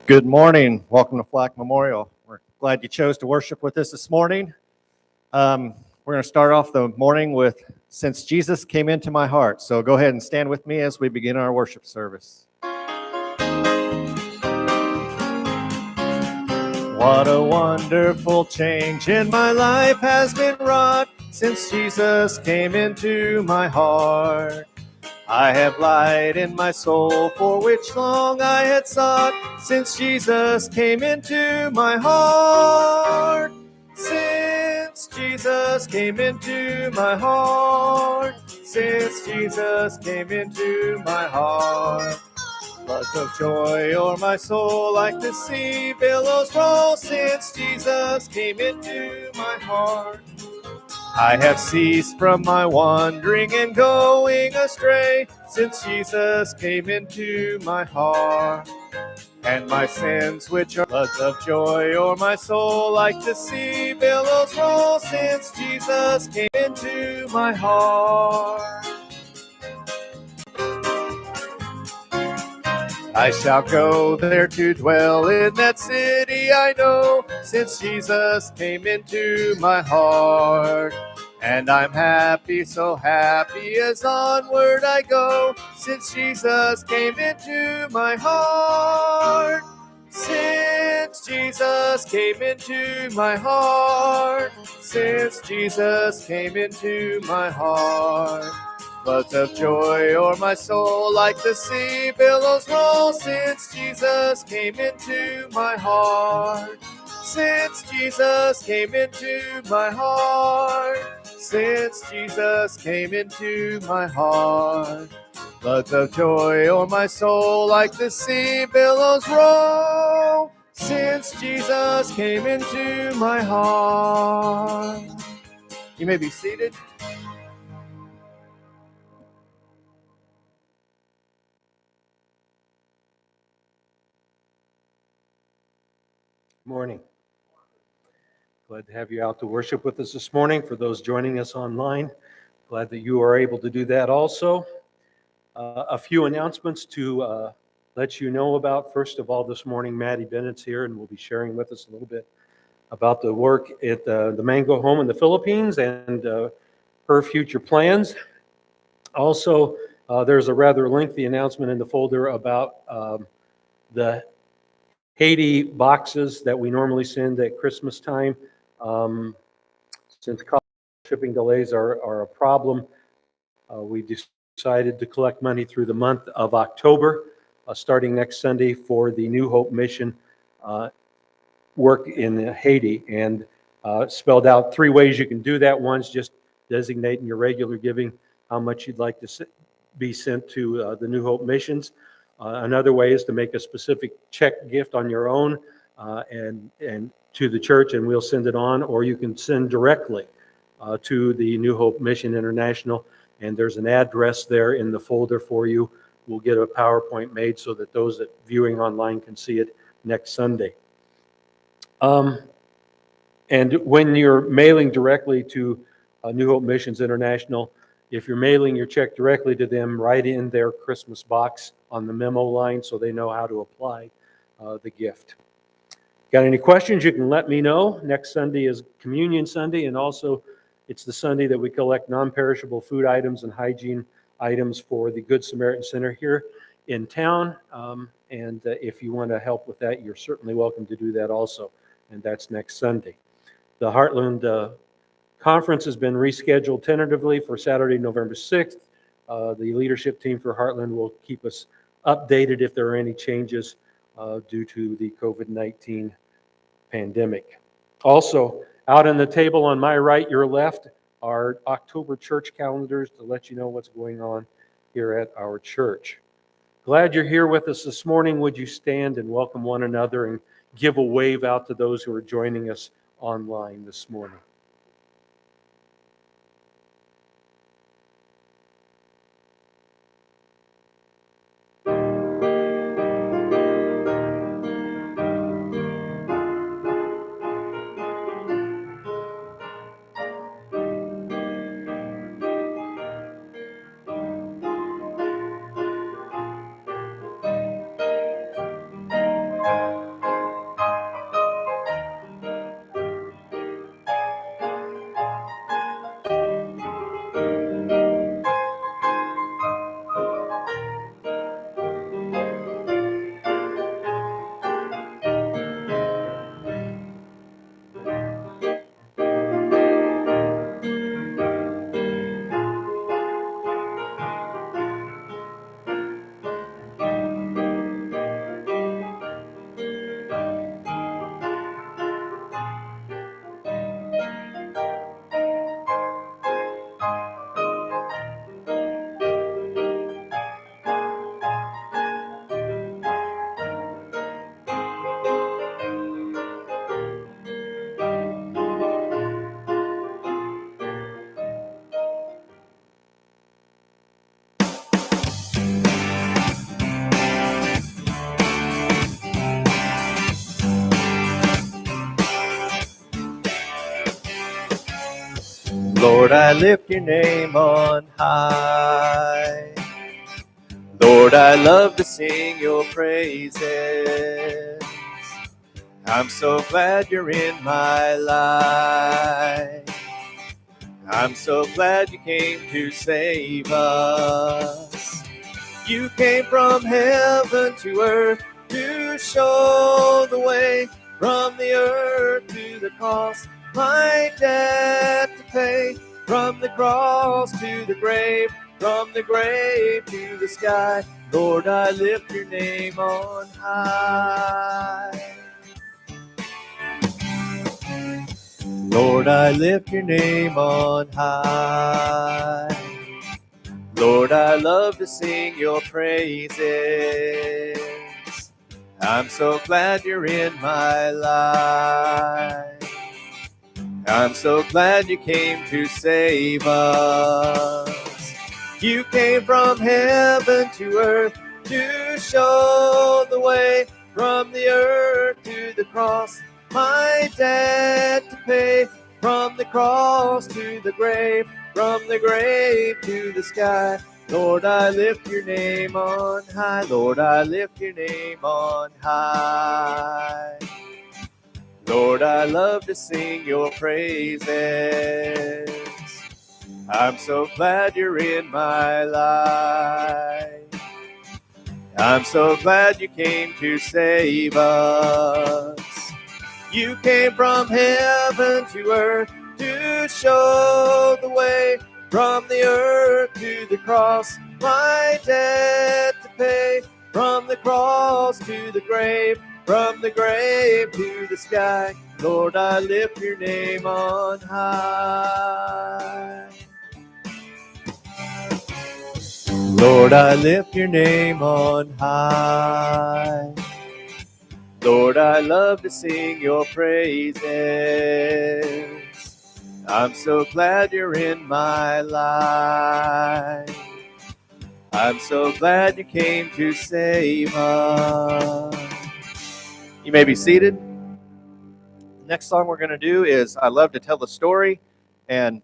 Good morning. Welcome to Flack Memorial. We're glad you chose to worship with us this morning. We're going to start off the morning with Since Jesus Came Into My Heart. So go ahead and stand with me as we begin our worship service. What a wonderful change in my life has been wrought since Jesus came into my heart. I have light in my soul for which long I had sought since Jesus came into my heart. Since Jesus came into my heart. Since Jesus came into my heart. Floods of joy o'er my soul like the sea billows roll since Jesus came into my heart. I have ceased from my wandering and going astray since Jesus came into my heart. And my sins, which are floods of joy o'er my soul like the sea billows roll since Jesus came into my heart. I shall go there to dwell in that city I know, since Jesus came into my heart. And I'm happy, so happy as onward I go, since Jesus came into my heart. Since Jesus came into my heart. Since Jesus came into my heart. Floods of joy o'er my soul like the sea billows roll since Jesus came into my heart. Since Jesus came into my heart. Since Jesus came into my heart. Floods of joy o'er my soul like the sea billows roll since Jesus came into my heart. You may be seated. Morning. Glad to have you out to worship with us this morning. For those joining us online, glad that you are able to do that also. A few announcements to let you know about. First of all, this morning, Maddie Bennett's here and will be sharing with us a little bit about the work at the Mango Home in the Philippines and her future plans. Also, there's a rather lengthy announcement in the folder about the Haiti boxes that we normally send at Christmas time. Since shipping delays are a problem, we decided to collect money through the month of October, starting next Sunday for the New Hope Mission work in Haiti. And spelled out 3 ways you can do that. One's just designating your regular giving, how much you'd like to be sent to the New Hope Missions. Another way is to make a specific check gift on your own and to the church, and we'll send it on, or you can send directly to the New Hope Mission International, and there's an address there in the folder for you. We'll get a PowerPoint made so that those that viewing online can see it next Sunday. And when you're mailing directly to New Hope Missions International, if you're mailing your check directly to them, write in their Christmas box on the memo line so they know how to apply the gift. Got any questions, you can let me know. Next Sunday is Communion Sunday, and also it's the Sunday that we collect non-perishable food items and hygiene items for the Good Samaritan Center here in town. And if you want to help with that, you're certainly welcome to do that also. And that's next Sunday. The Heartland Conference has been rescheduled tentatively for Saturday, November 6th. The leadership team for Heartland will keep us updated if there are any changes due to the COVID-19 pandemic. Also, out on the table on my right, your left, are October church calendars to let you know what's going on here at our church. Glad you're here with us this morning. Would you stand and welcome one another and give a wave out to those who are joining us online this morning? Lord, I lift your name on high. Lord, I love to sing your praises. I'm so glad you're in my life. I'm so glad you came to save us. You came from heaven to earth to show the way, from the earth to the cross, my debt to pay, from the cross to the grave, from the grave to the sky. Lord, I lift your name on high. Lord, I lift your name on high. Lord, I love to sing your praises. I'm so glad you're in my life. I'm so glad you came to save us. You came from heaven to earth to show the way, from the earth to the cross, my debt to pay, from the cross to the grave, from the grave to the sky. Lord, I lift your name on high. Lord, I lift your name on high. Lord, I love to sing your praises. I'm so glad you're in my life. I'm so glad you came to save us. You came from heaven to earth to show the way, from the earth to the cross, my debt to pay, from the cross to the grave, from the grave to the sky. Lord, I lift your name on high. Lord, I lift your name on high. Lord, I love to sing your praises. I'm so glad you're in my life. I'm so glad you came to save us. You may be seated. Next song we're going to do is I Love to Tell the Story, and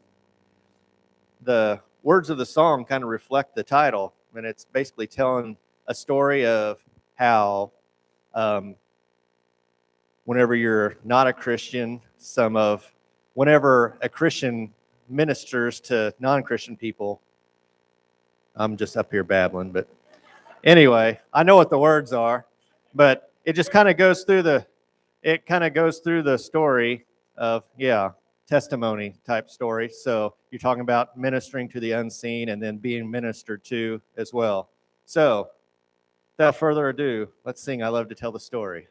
the words of the song kind of reflect the title, and it's basically telling a story of how whenever you're not a Christian, whenever a Christian ministers to non-Christian people. I'm just up here babbling, but anyway, I know what the words are, but it just kind of goes through the story of, testimony type story. So you're talking about ministering to the unseen and then being ministered to as well. So without further ado, let's sing I Love to Tell the Story.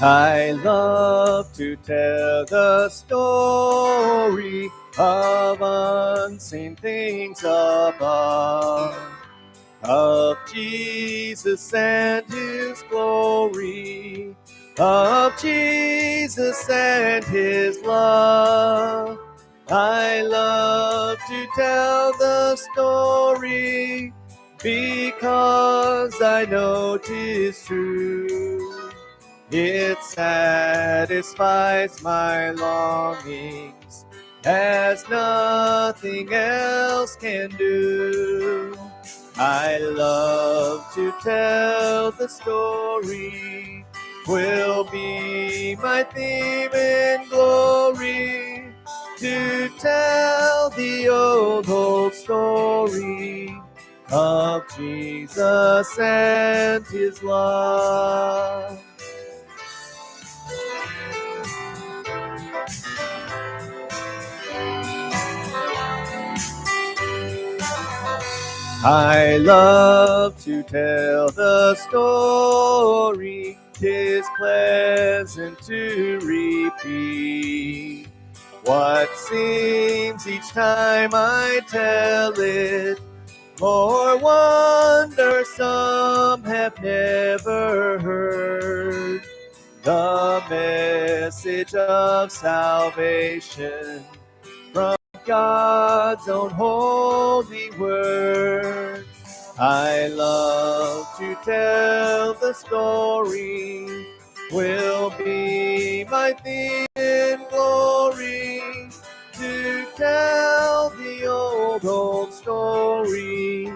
I love to tell the story of unseen things above, of Jesus and his glory, of Jesus and his love. I love to tell the story because I know 'tis true. It satisfies my longings as nothing else can do. I love to tell the story, will be my theme in glory, to tell the old story of Jesus and his love. I love to tell the story, 'tis pleasant to repeat what seems each time I tell it more wondersome have never heard. The message of salvation from God's own holy word. I love to tell the story, will be my theme in glory, to tell the old story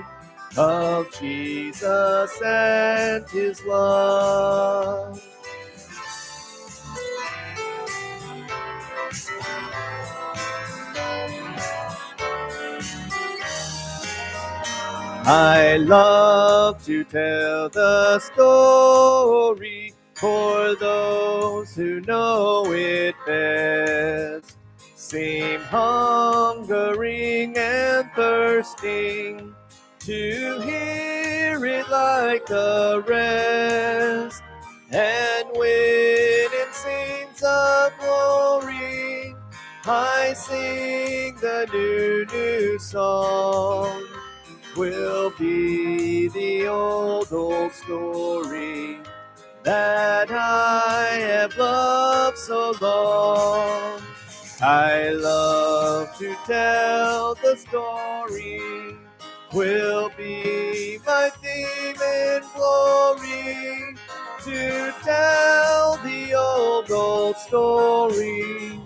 of Jesus and his love. I love to tell the story for those who know it best, seem hungering and thirsting to hear it like the rest. And when in scenes of glory I sing the new song, will be the old story that I have loved so long. I love to tell the story, will be my theme in glory, to tell the old story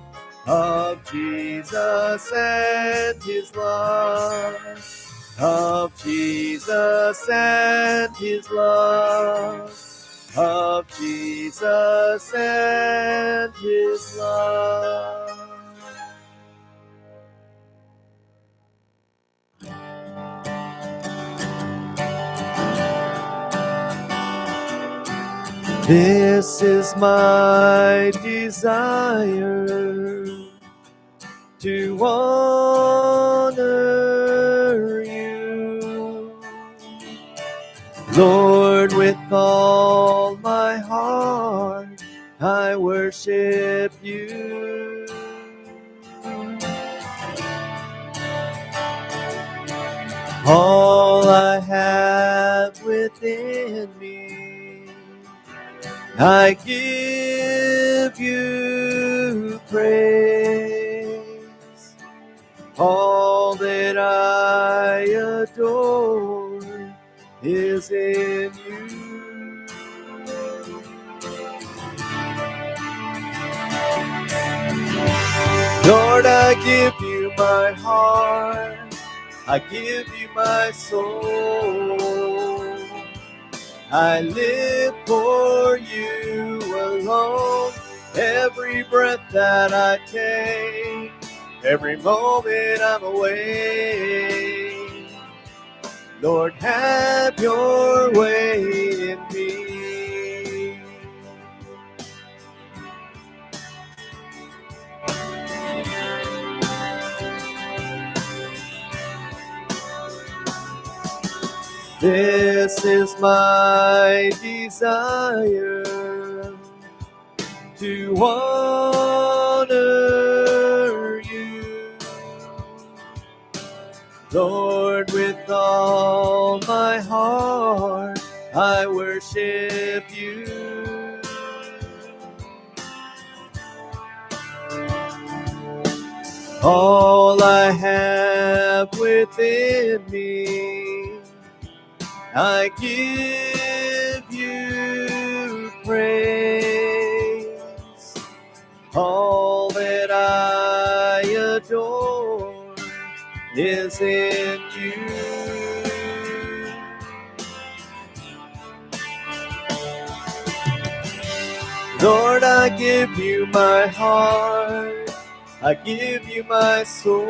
of Jesus and his love. Of Jesus and his love, of Jesus and his love. This is my desire, to honor you, Lord, with all my heart I worship you. All I have within me, I give you praise. All that I adore is in you. Lord, I give you my heart, I give you my soul. I live for you alone. Every breath that I take, every moment I'm awake, Lord, have your way in me. This is my desire, to honor you, Lord, with all my heart I worship you. All I have within me, I give you praise. All that I adore is in you. Lord, I give you my heart, I give you my soul.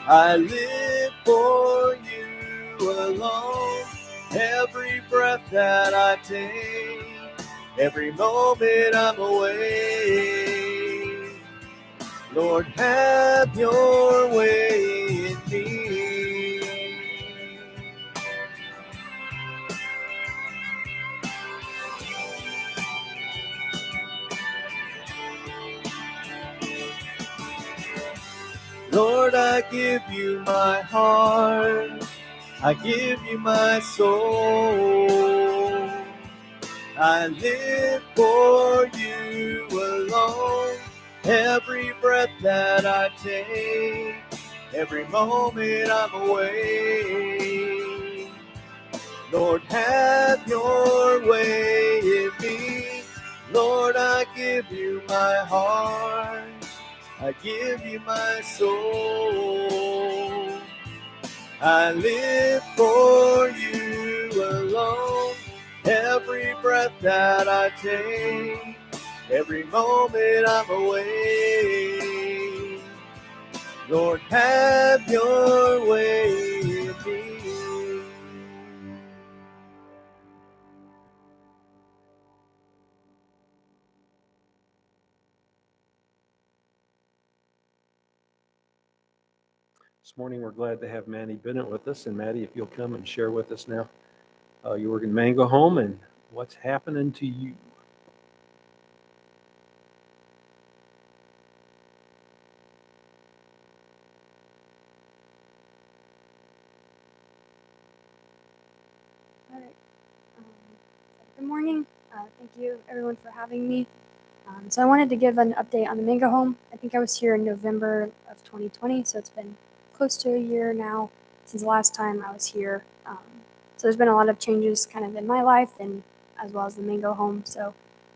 I live for you alone. Every breath that I take, every moment I'm awake, Lord, have your way in me. Lord, I give you my heart, I give you my soul. I live for you alone. Every breath that I take, every moment I'm away. Lord, have your way in me. Lord, I give you my heart. I give you my soul. I live for you alone. Every breath that I take, every moment I'm away. Lord, have your way in me. This morning, we're glad to have Maddie Bennett with us. And Maddie, if you'll come and share with us now, you work in Mango Home and what's happening to you. All right. Good morning. Thank you, everyone, for having me. So I wanted to give an update on the Mango Home. I think I was here in November of 2020, so it's been close to a year now since the last time I was here. So there's been a lot of changes kind of in my life and as well as the Mango Home. So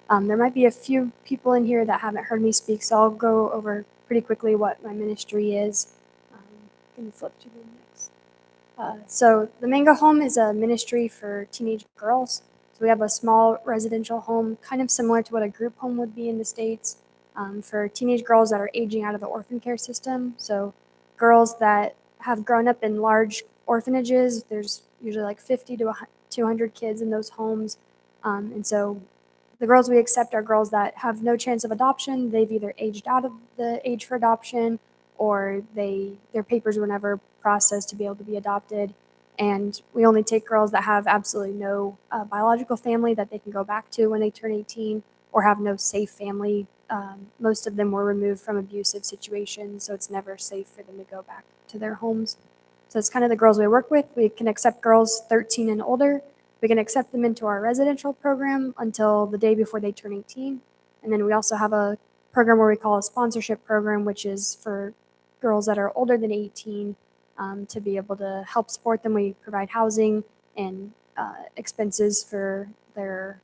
there might be a few people in here that haven't heard me speak, so I'll go over pretty quickly what my ministry is. Can you flip to the next? So the Mango Home is a ministry for teenage girls. So we have a small residential home, kind of similar to what a group home would be in the States, for teenage girls that are aging out of the orphan care system. So girls that have grown up in large orphanages, there's usually like 50 to 200 kids in those homes. And so the girls we accept are girls that have no chance of adoption. They've either aged out of the age for adoption or their papers were never processed to be able to be adopted. And we only take girls that have absolutely no biological family that they can go back to when they turn 18 or have no safe family. Most of them were removed from abusive situations, so it's never safe for them to go back to their homes. So it's kind of the girls we work with. We can accept girls 13 and older. We can accept them into our residential program until the day before they turn 18. And then we also have a program where we call a sponsorship program, which is for girls that are older than 18 to be able to help support them. We provide housing and expenses for their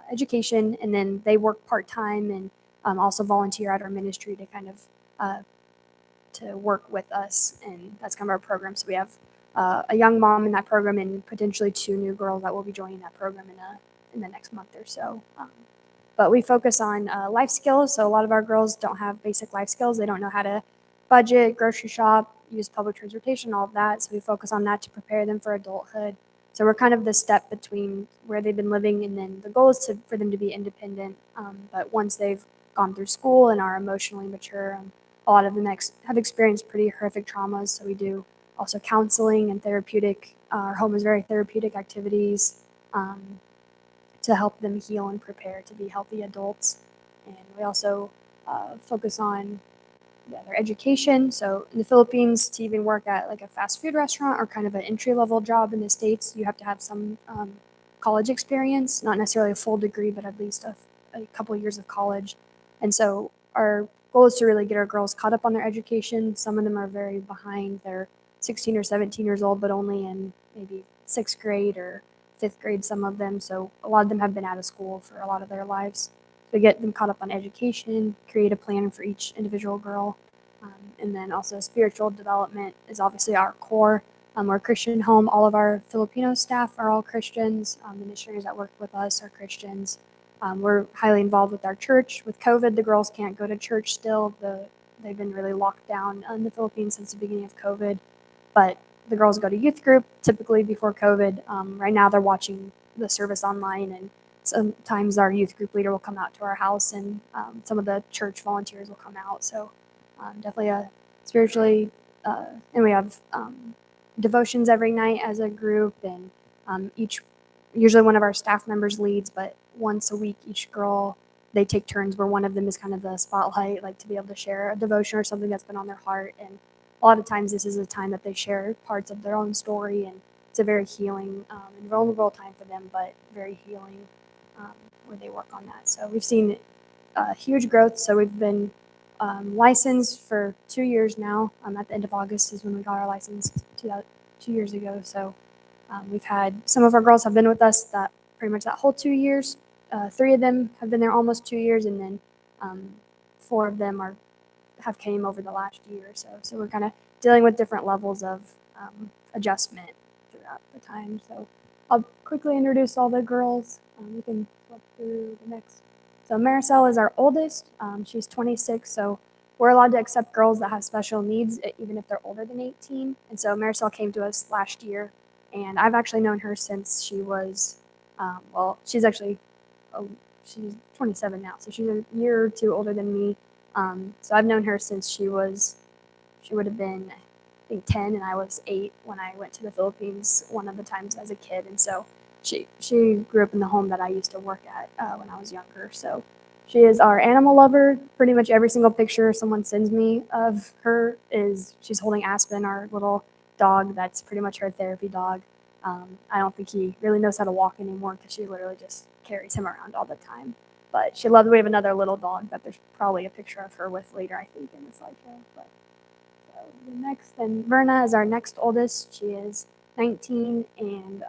education, and then they work part-time and also volunteer at our ministry to kind of to work with us, and that's kind of our program. So we have a young mom in that program and potentially 2 new girls that will be joining that program in the next month or so. But we focus on life skills. So a lot of our girls don't have basic life skills. They don't know how to budget, grocery shop, use public transportation, all of that. So we focus on that to prepare them for adulthood. So we're kind of the step between where they've been living, and then the goal is for them to be independent. But once they've gone through school and are emotionally mature, a lot of them have experienced pretty horrific traumas. So we do also counseling and therapeutic. Our home is very therapeutic activities to help them heal and prepare to be healthy adults. And we also focus on their education. So in the Philippines, to even work at like a fast food restaurant or kind of an entry-level job in the States, you have to have some college experience, not necessarily a full degree, but at least a couple years of college. And so our goal is to really get our girls caught up on their education. Some of them are very behind. They're 16 or 17 years old, but only in maybe 6th grade or 5th grade, some of them. So a lot of them have been out of school for a lot of their lives. So get them caught up on education, create a plan for each individual girl. And then also spiritual development is obviously our core. We're a Christian home. All of our Filipino staff are all Christians. The missionaries that work with us are Christians. We're highly involved with our church. With COVID, the girls can't go to church still. They've been really locked down in the Philippines since the beginning of COVID. But the girls go to youth group typically before COVID. Right now they're watching the service online, and sometimes our youth group leader will come out to our house, and some of the church volunteers will come out. So definitely a spiritually, and we have devotions every night as a group, and usually one of our staff members leads, but once a week each girl, they take turns where one of them is kind of the spotlight, like to be able to share a devotion or something that's been on their heart. And a lot of times this is a time that they share parts of their own story, and it's a very healing and vulnerable time for them, but very healing where they work on that. So we've seen huge growth. So we've been licensed for 2 years now. At the end of August is when we got our license 2 years ago. So we've had some of our girls have been with us that pretty much that whole 2 years. Three of them have been there almost 2 years, and then four of them have came over the last year or so. So we're kind of dealing with different levels of adjustment throughout the time. So I'll quickly introduce all the girls. We can flip through the next. So Maricel is our oldest. She's 26, so we're allowed to accept girls that have special needs, even if they're older than 18. And so Maricel came to us last year, and I've actually known her since she was, she's actually, she's 27 now, so she's a year or two older than me. So I've known her since she would have been, I think, 10, and I was 8 when I went to the Philippines one of the times as a kid. And so she grew up in the home that I used to work at when I was younger. So she is our animal lover. Pretty much every single picture someone sends me of her is she's holding Aspen, our little dog. That's pretty much her therapy dog. I don't think he really knows how to walk anymore because she literally just carries him around all the time. But she loves. We have another little dog that there's probably a picture of her with later, I think, in the slideshow. But so the next, then Verna is our next oldest. She is 19, and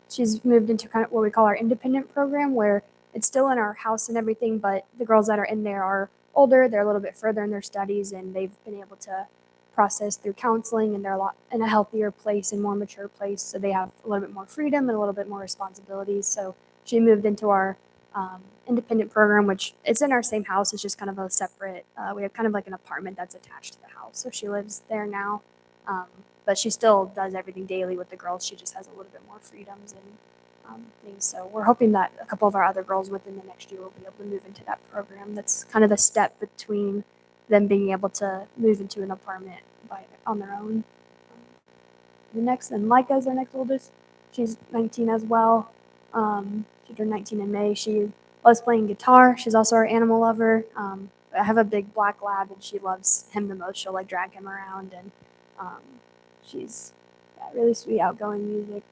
she's moved into kind of what we call our independent program, where it's still in our house and everything, but the girls that are in there are older. They're a little bit further in their studies, and they've been able to process through counseling, and they're a lot in a healthier place and more mature place. So they have a little bit more freedom and a little bit more responsibilities. So she moved into our independent program, which it's in our same house. It's just kind of a separate. We have kind of like an apartment that's attached to the house, so she lives there now. But she still does everything daily with the girls. She just has a little bit more freedoms and things. So we're hoping that a couple of our other girls within the next year will be able to move into that program. That's kind of the step between them being able to move into an apartment on their own. The next, and Leica is our next oldest. She's 19 as well. She turned 19 in May. She loves playing guitar. She's also our animal lover. I have a big black lab, and she loves him the most. She'll like drag him around, and she's really sweet, outgoing music.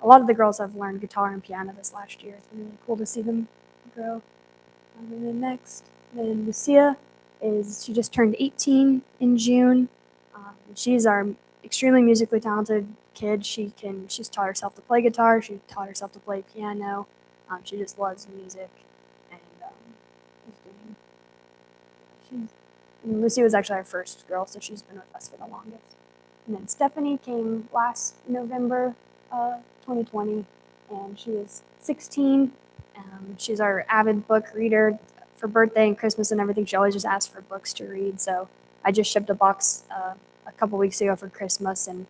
A lot of the girls have learned guitar and piano this last year. It's been really cool to see them grow. And then next, then Lucia she just turned 18 in June. She's our extremely musically talented kid. She's taught herself to play guitar. She taught herself to play piano. She just loves music, and Lucy was actually our first girl, so she's been with us for the longest. And then Stephanie came last November, 2020, and she is 16. She's our avid book reader. For birthday and Christmas and everything, she always just asks for books to read. So I just shipped a box a couple weeks ago for Christmas and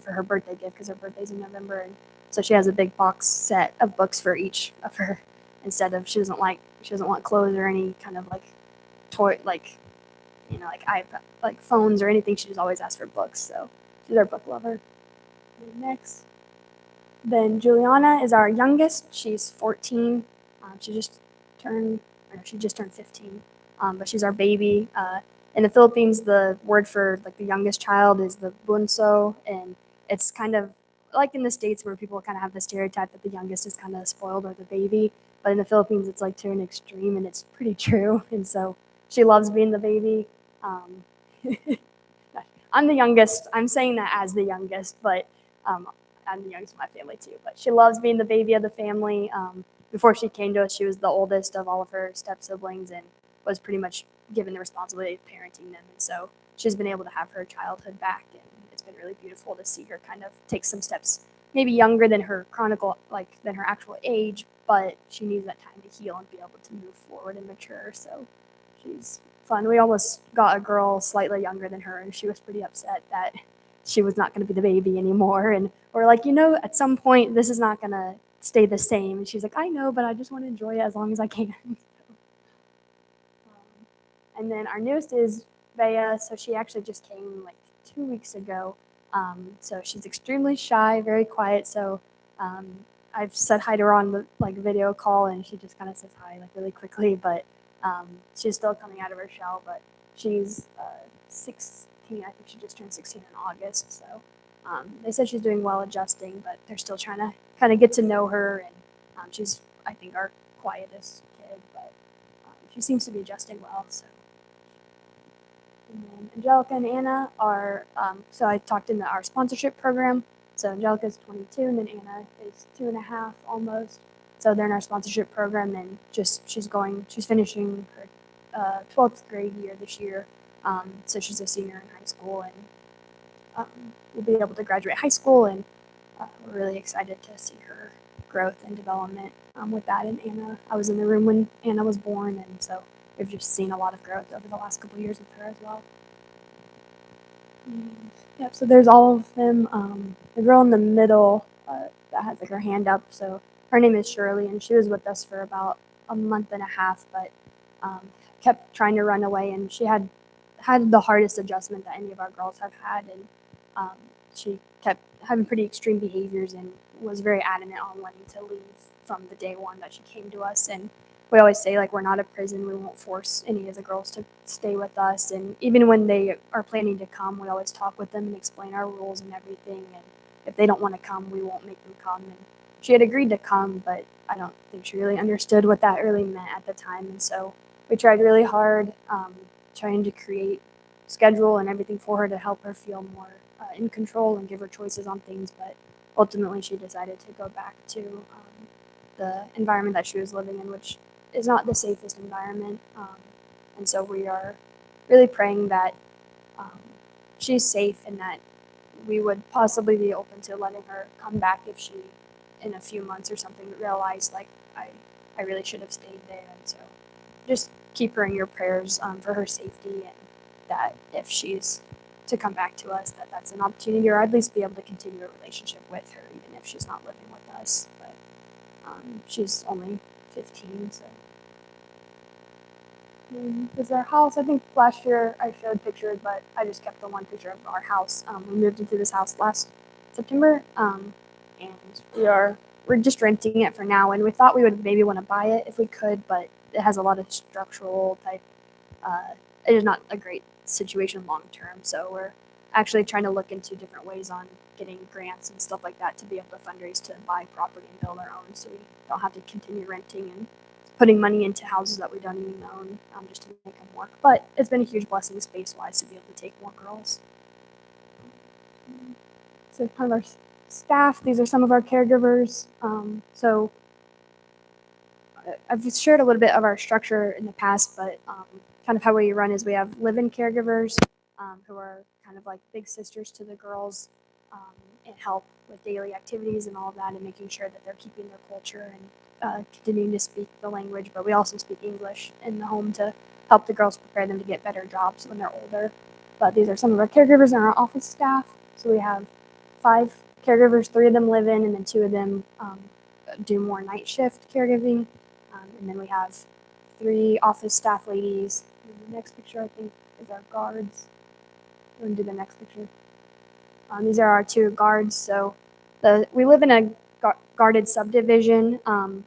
for her birthday gift, because her birthday's in November. And so she has a big box set of books for each of her. Instead of she doesn't want clothes or any kind of like toy, like iPad, like phones or anything. She just always asks for books. So she's our book lover. And next, then Juliana is our youngest. She's 14. She just turned 15. But she's our baby. In the Philippines, the word for like the youngest child is the bunso, and it's kind of like in the States where people kind of have the stereotype that the youngest is kind of spoiled or the baby. But in the Philippines, it's like to an extreme, and it's pretty true. And so she loves being the baby. I'm the youngest. I'm saying that as the youngest, but I'm the youngest of my family too. But she loves being the baby of the family. Before she came to us, she was the oldest of all of her step siblings and was pretty much given the responsibility of parenting them. And so she's been able to have her childhood back, and it's been really beautiful to see her kind of take some steps, maybe younger than her than her actual age, but she needs that time to heal and be able to move forward and mature. So she's fun. We almost got a girl slightly younger than her, and she was pretty upset that she was not going to be the baby anymore. And we're like, at some point, this is not going to stay the same. And she's like, I know, but I just want to enjoy it as long as I can. And then our newest is Bea. So she actually just came like 2 weeks ago. So she's extremely shy, very quiet. So I've said hi to her on the video call, and she just kind of says hi really quickly. But she's still coming out of her shell. But she's 16. I think she just turned 16 in August. So they said she's doing well adjusting, but they're still trying to kind of get to know her. And she's, I think, our quietest kid, but she seems to be adjusting well. So And then Angelica and Anna are, so I talked in our sponsorship program. So Angelica is 22, and then Anna is 2.5 almost. So they're in our sponsorship program, and she's finishing her 12th grade year this year. So she's a senior in high school, and we'll be able to graduate high school, and we're really excited to see her growth and development with that. And Anna, I was in the room when Anna was born, and so we've just seen a lot of growth over the last couple of years with her as well. And, yep, so there's all of them. The girl in the middle that has like her hand up, so her name is Shirley, and she was with us for about a month and a half, but kept trying to run away, and she had the hardest adjustment that any of our girls have had, and she kept having pretty extreme behaviors and was very adamant on wanting to leave from the day one that she came to us. And we always say, like, we're not a prison. We won't force any of the girls to stay with us. And even when they are planning to come, we always talk with them and explain our rules and everything. And if they don't want to come, we won't make them come. And she had agreed to come, but I don't think she really understood what that really meant at the time. And so we tried really hard trying to create schedule and everything for her to help her feel more in control and give her choices on things. But ultimately, she decided to go back to the environment that she was living in, which is not the safest environment. And so we are really praying that she's safe and that we would possibly be open to letting her come back if she, in a few months or something, realized, like, I really should have stayed there. And so just keep her in your prayers for her safety, and that if she's to come back to us, that's an opportunity, or at least be able to continue a relationship with her, even if she's not living with us. But she's only 15, so. This is our house. I think last year I showed pictures, but I just kept the one picture of our house. We moved into this house last September, and we're just renting it for now. And we thought we would maybe want to buy it if we could, but it has a lot of structural type. It is not a great situation long term, so we're actually trying to look into different ways on getting grants and stuff like that to be able to fundraise to buy property and build our own, so we don't have to continue renting and putting money into houses that we don't even own, just to make them work. But it's been a huge blessing space-wise to be able to take more girls. So kind of our staff, these are some of our caregivers. So I've shared a little bit of our structure in the past, but kind of how we run is we have live-in caregivers who are kind of like big sisters to the girls, and help with daily activities and all of that, and making sure that they're keeping their culture and continuing to speak the language. But we also speak English in the home to help the girls prepare them to get better jobs when they're older. But these are some of our caregivers and our office staff. So we have 5 caregivers, 3 of them live in, and then 2 of them do more night shift caregiving. And then we have 3 office staff ladies. And the next picture, I think, is our guards. I'm going to do the next picture. These are our 2 guards. So we live in a guarded subdivision,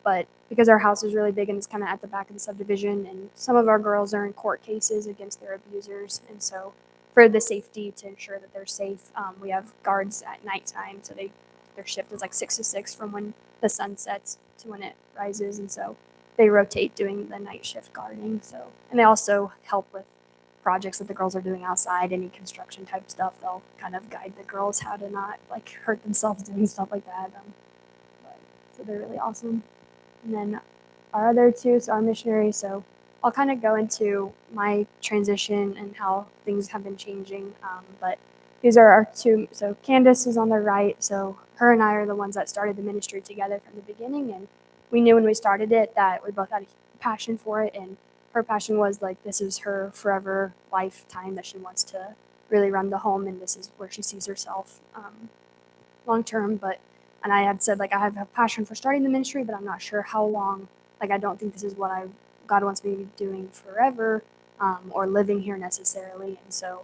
but because our house is really big and it's kind of at the back of the subdivision, and some of our girls are in court cases against their abusers, and so for the safety, to ensure that they're safe, we have guards at nighttime. So their shift is like 6 to 6 from when the sun sets to when it rises, and so they rotate doing the night shift guarding. So, and they also help with projects that the girls are doing outside, any construction type stuff. They'll kind of guide the girls how to not like hurt themselves doing stuff like that. So they're really awesome. And then our other 2, so our missionaries. So I'll kind of go into my transition and how things have been changing. But these are our 2. So Candace is on the right. So her and I are the ones that started the ministry together from the beginning. And we knew when we started it that we both had a passion for it. And her passion was like, this is her forever lifetime that she wants to really run the home. And this is where she sees herself long term. And I had said, like, I have a passion for starting the ministry, but I'm not sure how long. Like, I don't think this is what God wants me to be doing forever, or living here necessarily. And so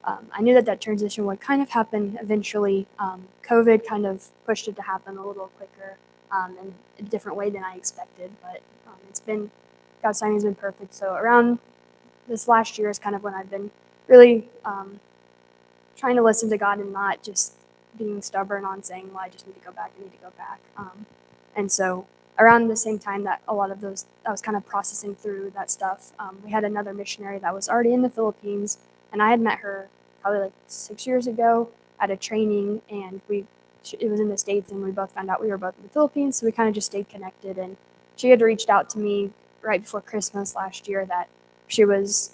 I knew that transition would kind of happen eventually. COVID kind of pushed it to happen a little quicker, in a different way than I expected. But God's timing has been perfect. So around this last year is kind of when I've been really trying to listen to God and not just being stubborn on saying, well, I just need to go back, and so around the same time that a lot of those, I was kind of processing through that stuff, we had another missionary that was already in the Philippines, And I had met her probably like 6 years ago at a training, and it was in the States, and we both found out we were both in the Philippines, so we kind of just stayed connected. And she had reached out to me right before Christmas last year that she was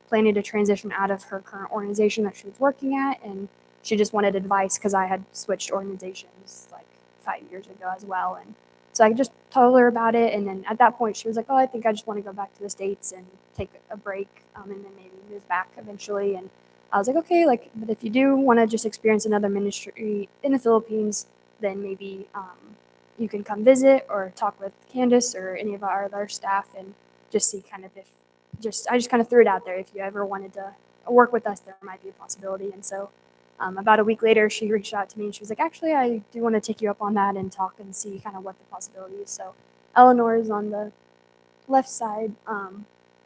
planning to transition out of her current organization that she was working at, and she just wanted advice because I had switched organizations like 5 years ago as well. And so I just told her about it, and then at that point she was like, "Oh, I think I just want to go back to the States and take a break, and then maybe move back eventually." And I was like, "Okay, like, but if you do want to just experience another ministry in the Philippines, then maybe you can come visit or talk with Candace or any of our other staff and just see kind of if I just kind of threw it out there. If you ever wanted to work with us, there might be a possibility." And so about a week later, she reached out to me and she was like, "Actually, I do want to take you up on that and talk and see kind of what the possibility is." So Eleanor is on the left side.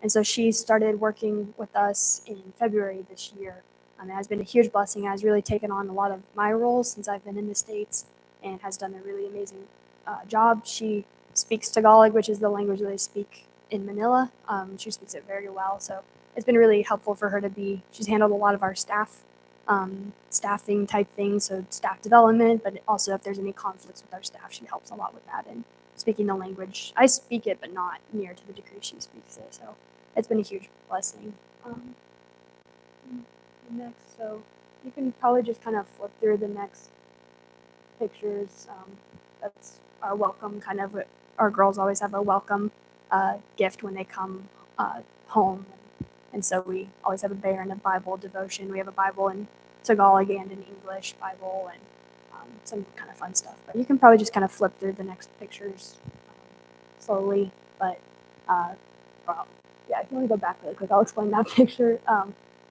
And so she started working with us in February this year. It has been a huge blessing. Has really taken on a lot of my roles since I've been in the States and has done a really amazing job. She speaks Tagalog, which is the language that they speak in Manila. She speaks it very well. So it's been really helpful for her to be, she's handled a lot of our staffing type things, so staff development, but also if there's any conflicts with our staff, she helps a lot with that. And speaking the language, I speak it, but not near to the degree she speaks it. So it's been a huge blessing. Next, so you can probably just kind of flip through the next pictures. That's our welcome, kind of. Our girls always have a welcome gift when they come home. And so we always have a bear and a Bible devotion. We have a Bible in Tagalog and in English Bible and some kind of fun stuff. But you can probably just kind of flip through the next pictures slowly. But, well, yeah, if you want to go back really quick, I'll explain that picture.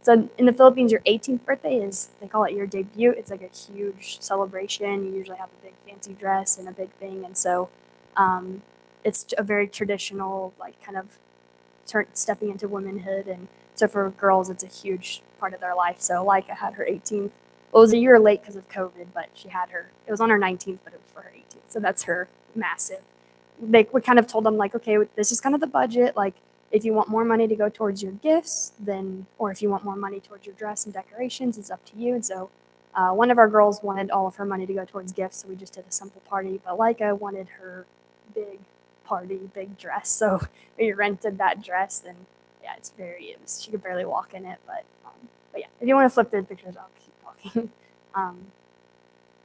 So in the Philippines, your 18th birthday is, they call it your debut. It's like a huge celebration. You usually have a big fancy dress and a big thing. And so it's a very traditional, like kind of stepping into womanhood. And so for girls, it's a huge part of their life. So Leica had her 18th. Well, it was a year late because of COVID, but she had her, it was on her 19th, but it was for her 18th. So that's her massive. We kind of told them like, okay, this is kind of the budget. Like if you want more money to go towards your gifts, then, or if you want more money towards your dress and decorations, it's up to you. And so one of our girls wanted all of her money to go towards gifts. So we just did a simple party, but Leica wanted her big party, big dress. So we rented that dress, and yeah, she could barely walk in it. But yeah, if you want to flip through the pictures, I'll keep talking.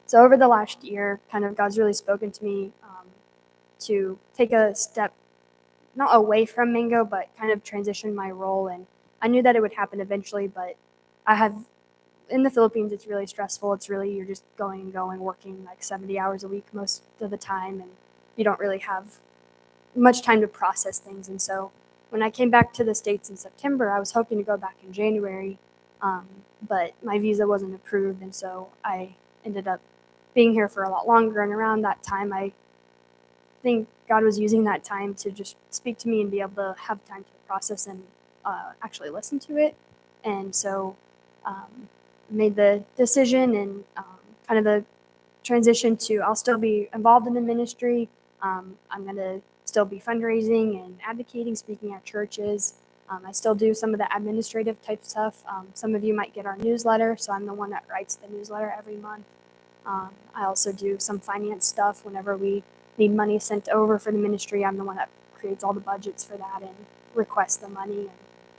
So over the last year, kind of God's really spoken to me to take a step, not away from Mango, but kind of transition my role. And I knew that it would happen eventually, but in the Philippines, it's really stressful. It's really, you're just going and going, working like 70 hours a week most of the time, and you don't really have much time to process things. And so when I came back to the States in September, I was hoping to go back in January, but my visa wasn't approved, and so I ended up being here for a lot longer. And around that time, I think God was using that time to just speak to me and be able to have time to process and actually listen to it. And so made the decision and kind of the transition to, I'll still be involved in the ministry. I'm going to still be fundraising and advocating, speaking at churches. I still do some of the administrative type stuff. Some of you might get our newsletter, so I'm the one that writes the newsletter every month. I also do some finance stuff. Whenever we need money sent over for the ministry, I'm the one that creates all the budgets for that and requests the money. And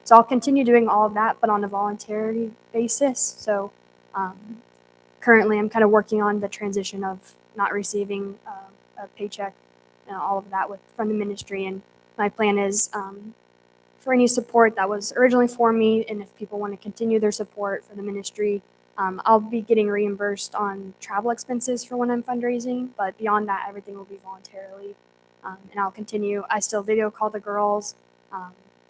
so I'll continue doing all of that, but on a voluntary basis. So currently I'm kind of working on the transition of not receiving a paycheck and all of that from the ministry. And my plan is for any support that was originally for me, and if people want to continue their support for the ministry, I'll be getting reimbursed on travel expenses for when I'm fundraising, but beyond that, everything will be voluntarily. And I'll continue. I still video call the girls,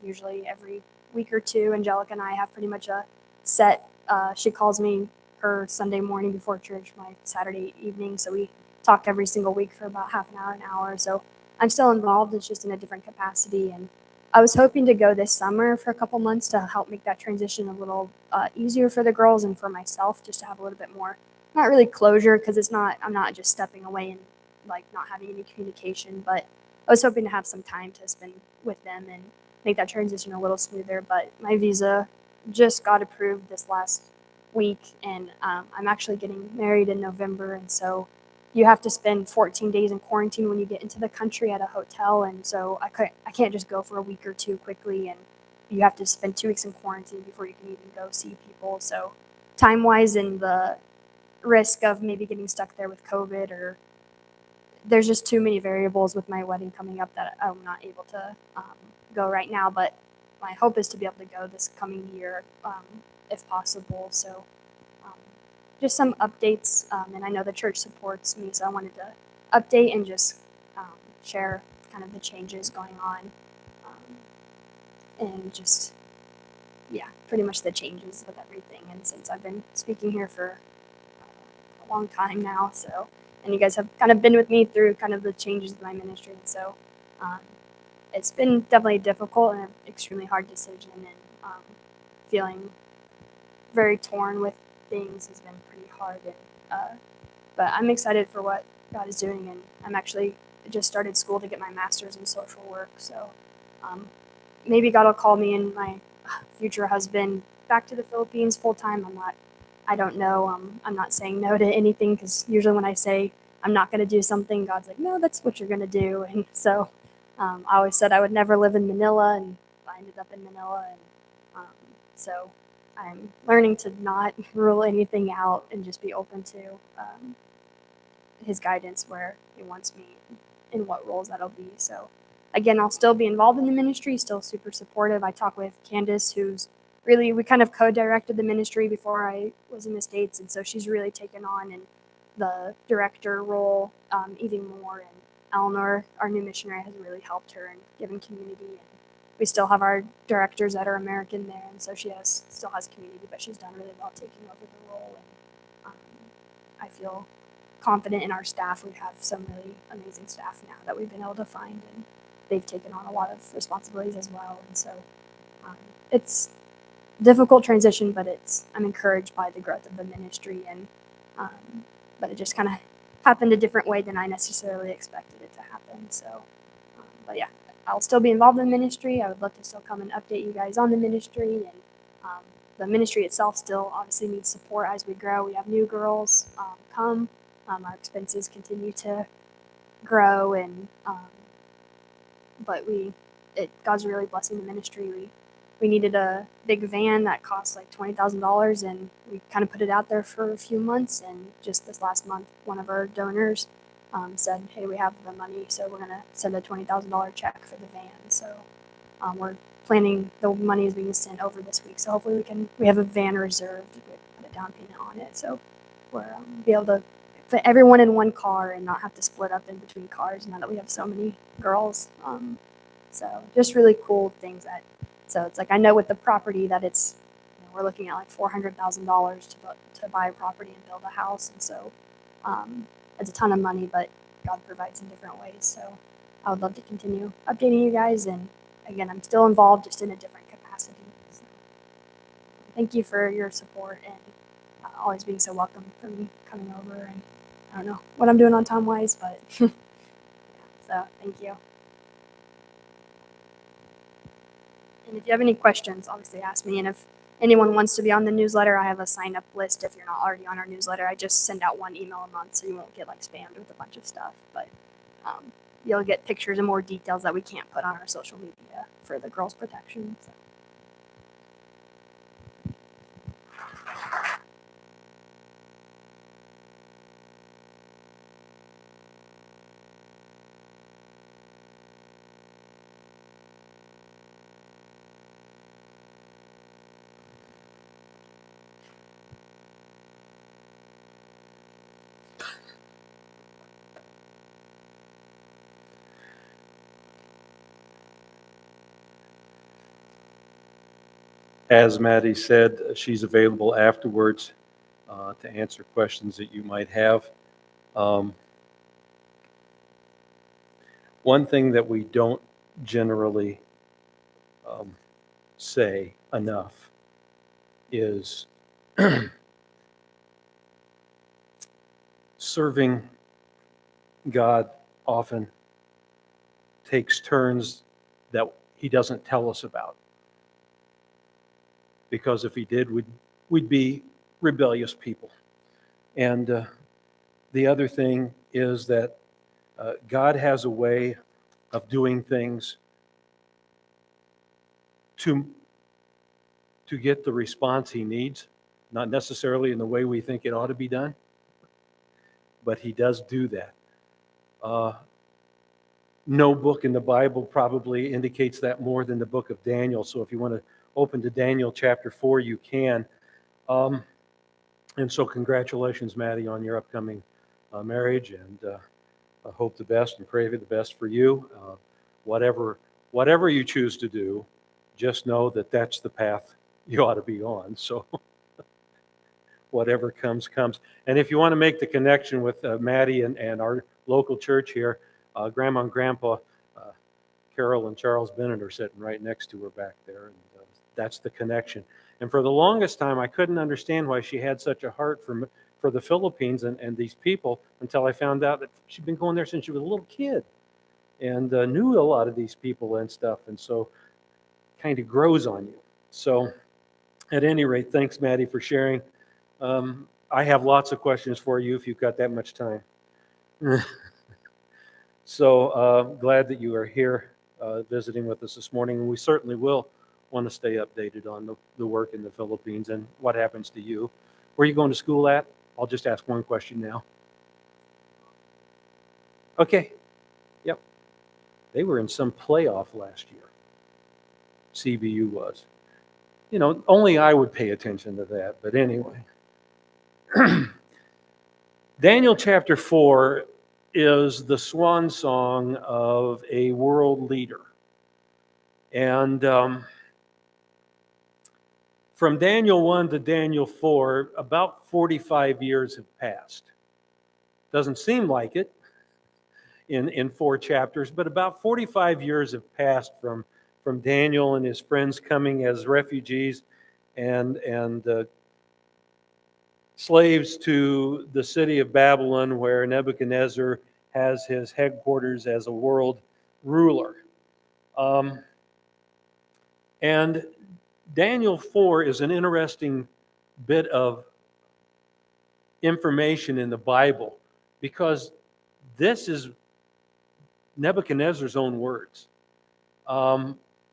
usually every week or two. Angelica and I have pretty much a set. She calls me her Sunday morning before church, my Saturday evening. So we talk every single week for about half an hour. So I'm still involved. It's just in a different capacity. And I was hoping to go this summer for a couple months to help make that transition a little easier for the girls and for myself, just to have a little bit more, not really closure, because I'm not just stepping away and like not having any communication, but I was hoping to have some time to spend with them and make that transition a little smoother. But my visa just got approved this last week, and I'm actually getting married in November, and so you have to spend 14 days in quarantine when you get into the country at a hotel, and so I can't just go for a week or two quickly, and you have to spend 2 weeks in quarantine before you can even go see people. So time wise and the risk of maybe getting stuck there with COVID, or there's just too many variables with my wedding coming up that I'm not able to go right now. But my hope is to be able to go this coming year, if possible. So um, just some updates, and I know the church supports me, so I wanted to update and just share kind of the changes going on, and just pretty much the changes with everything. And since I've been speaking here for a long time now, so and you guys have kind of been with me through kind of the changes in my ministry, and so it's been definitely difficult and an extremely hard decision, and feeling very torn with things has been pretty hard. And but I'm excited for what God is doing, and I'm actually just started school to get my master's in social work. So maybe God will call me and my future husband back to the Philippines full time. I don't know. I'm not saying no to anything, because usually when I say I'm not going to do something, God's like, no, that's what you're going to do. And so I always said I would never live in Manila, and I ended up in Manila. And so I'm learning to not rule anything out and just be open to his guidance where he wants me, in what roles that'll be. So again, I'll still be involved in the ministry, still super supportive. I talk with Candace, who's really, we kind of co-directed the ministry before I was in the States, and so she's really taken on in the director role even more. And Eleanor, our new missionary, has really helped her in giving community. And we still have our directors that are American there, and so she still has community, but she's done really well taking over the role. And I feel confident in our staff. We have some really amazing staff now that we've been able to find, and they've taken on a lot of responsibilities as well. And so it's difficult transition, but I'm encouraged by the growth of the ministry, and but it just kind of happened a different way than I necessarily expected it to happen. So, but yeah, I'll still be involved in the ministry. I would love to still come and update you guys on the ministry, and the ministry itself still obviously needs support as we grow. We have new girls come. Our expenses continue to grow, and but God's really blessing the ministry. We needed a big van that cost like $20,000, and we kind of put it out there for a few months. And just this last month, one of our donors said, "Hey, we have the money, so we're gonna send a $20,000 check for the van." So we're planning, the money is being sent over this week. So hopefully we have a van reserved to put a down payment on it. So we're be able to fit everyone in one car and not have to split up in between cars now that we have so many girls. So just really cool things that. So it's like, I know with the property that we're looking at like $400,000 to buy a property and build a house. And so it's a ton of money, but God provides in different ways. So I would love to continue updating you guys. And again, I'm still involved, just in a different capacity. So thank you for your support, and always being so welcome for me coming over. And I don't know what I'm doing on time wise, but yeah, so thank you. And if you have any questions, obviously ask me. And if anyone wants to be on the newsletter, I have a sign-up list. If you're not already on our newsletter, I just send out one email a month, so you won't get like spammed with a bunch of stuff. But you'll get pictures and more details that we can't put on our social media for the girls' protection. So. As Maddie said, she's available afterwards to answer questions that you might have. One thing that we don't generally say enough is serving God often takes turns that he doesn't tell us about. because if he did, we'd be rebellious people. And the other thing is that God has a way of doing things to get the response he needs, not necessarily in the way we think it ought to be done, but he does do that. No book in the Bible probably indicates that more than the book of Daniel. So if you want to open to Daniel chapter 4, you can. And so congratulations, Maddie, on your upcoming marriage, and I hope the best and pray the best for you. Whatever you choose to do, just know that that's the path you ought to be on. So whatever comes, comes. And if you want to make the connection with Maddie and our local church here, Grandma and Grandpa Carol and Charles Bennett are sitting right next to her back there, and that's the connection. And for the longest time, I couldn't understand why she had such a heart for the Philippines and these people until I found out that she'd been going there since she was a little kid and knew a lot of these people and stuff. And so kind of grows on you. So at any rate, thanks, Maddie, for sharing. I have lots of questions for you if you've got that much time. So glad that you are here visiting with us this morning. And we certainly will want to stay updated on the work in the Philippines and what happens to you. Where are you going to school at? I'll just ask one question now. Okay. Yep. They were in some playoff last year. CBU was. You know, only I would pay attention to that. But anyway. Daniel chapter 4 is the swan song of a world leader. And from Daniel 1 to Daniel 4, about 45 years have passed. Doesn't seem like it in 4 chapters, but about 45 years have passed from Daniel and his friends coming as refugees and slaves to the city of Babylon, where Nebuchadnezzar has his headquarters as a world ruler. And Daniel 4 is an interesting bit of information in the Bible because this is Nebuchadnezzar's own words.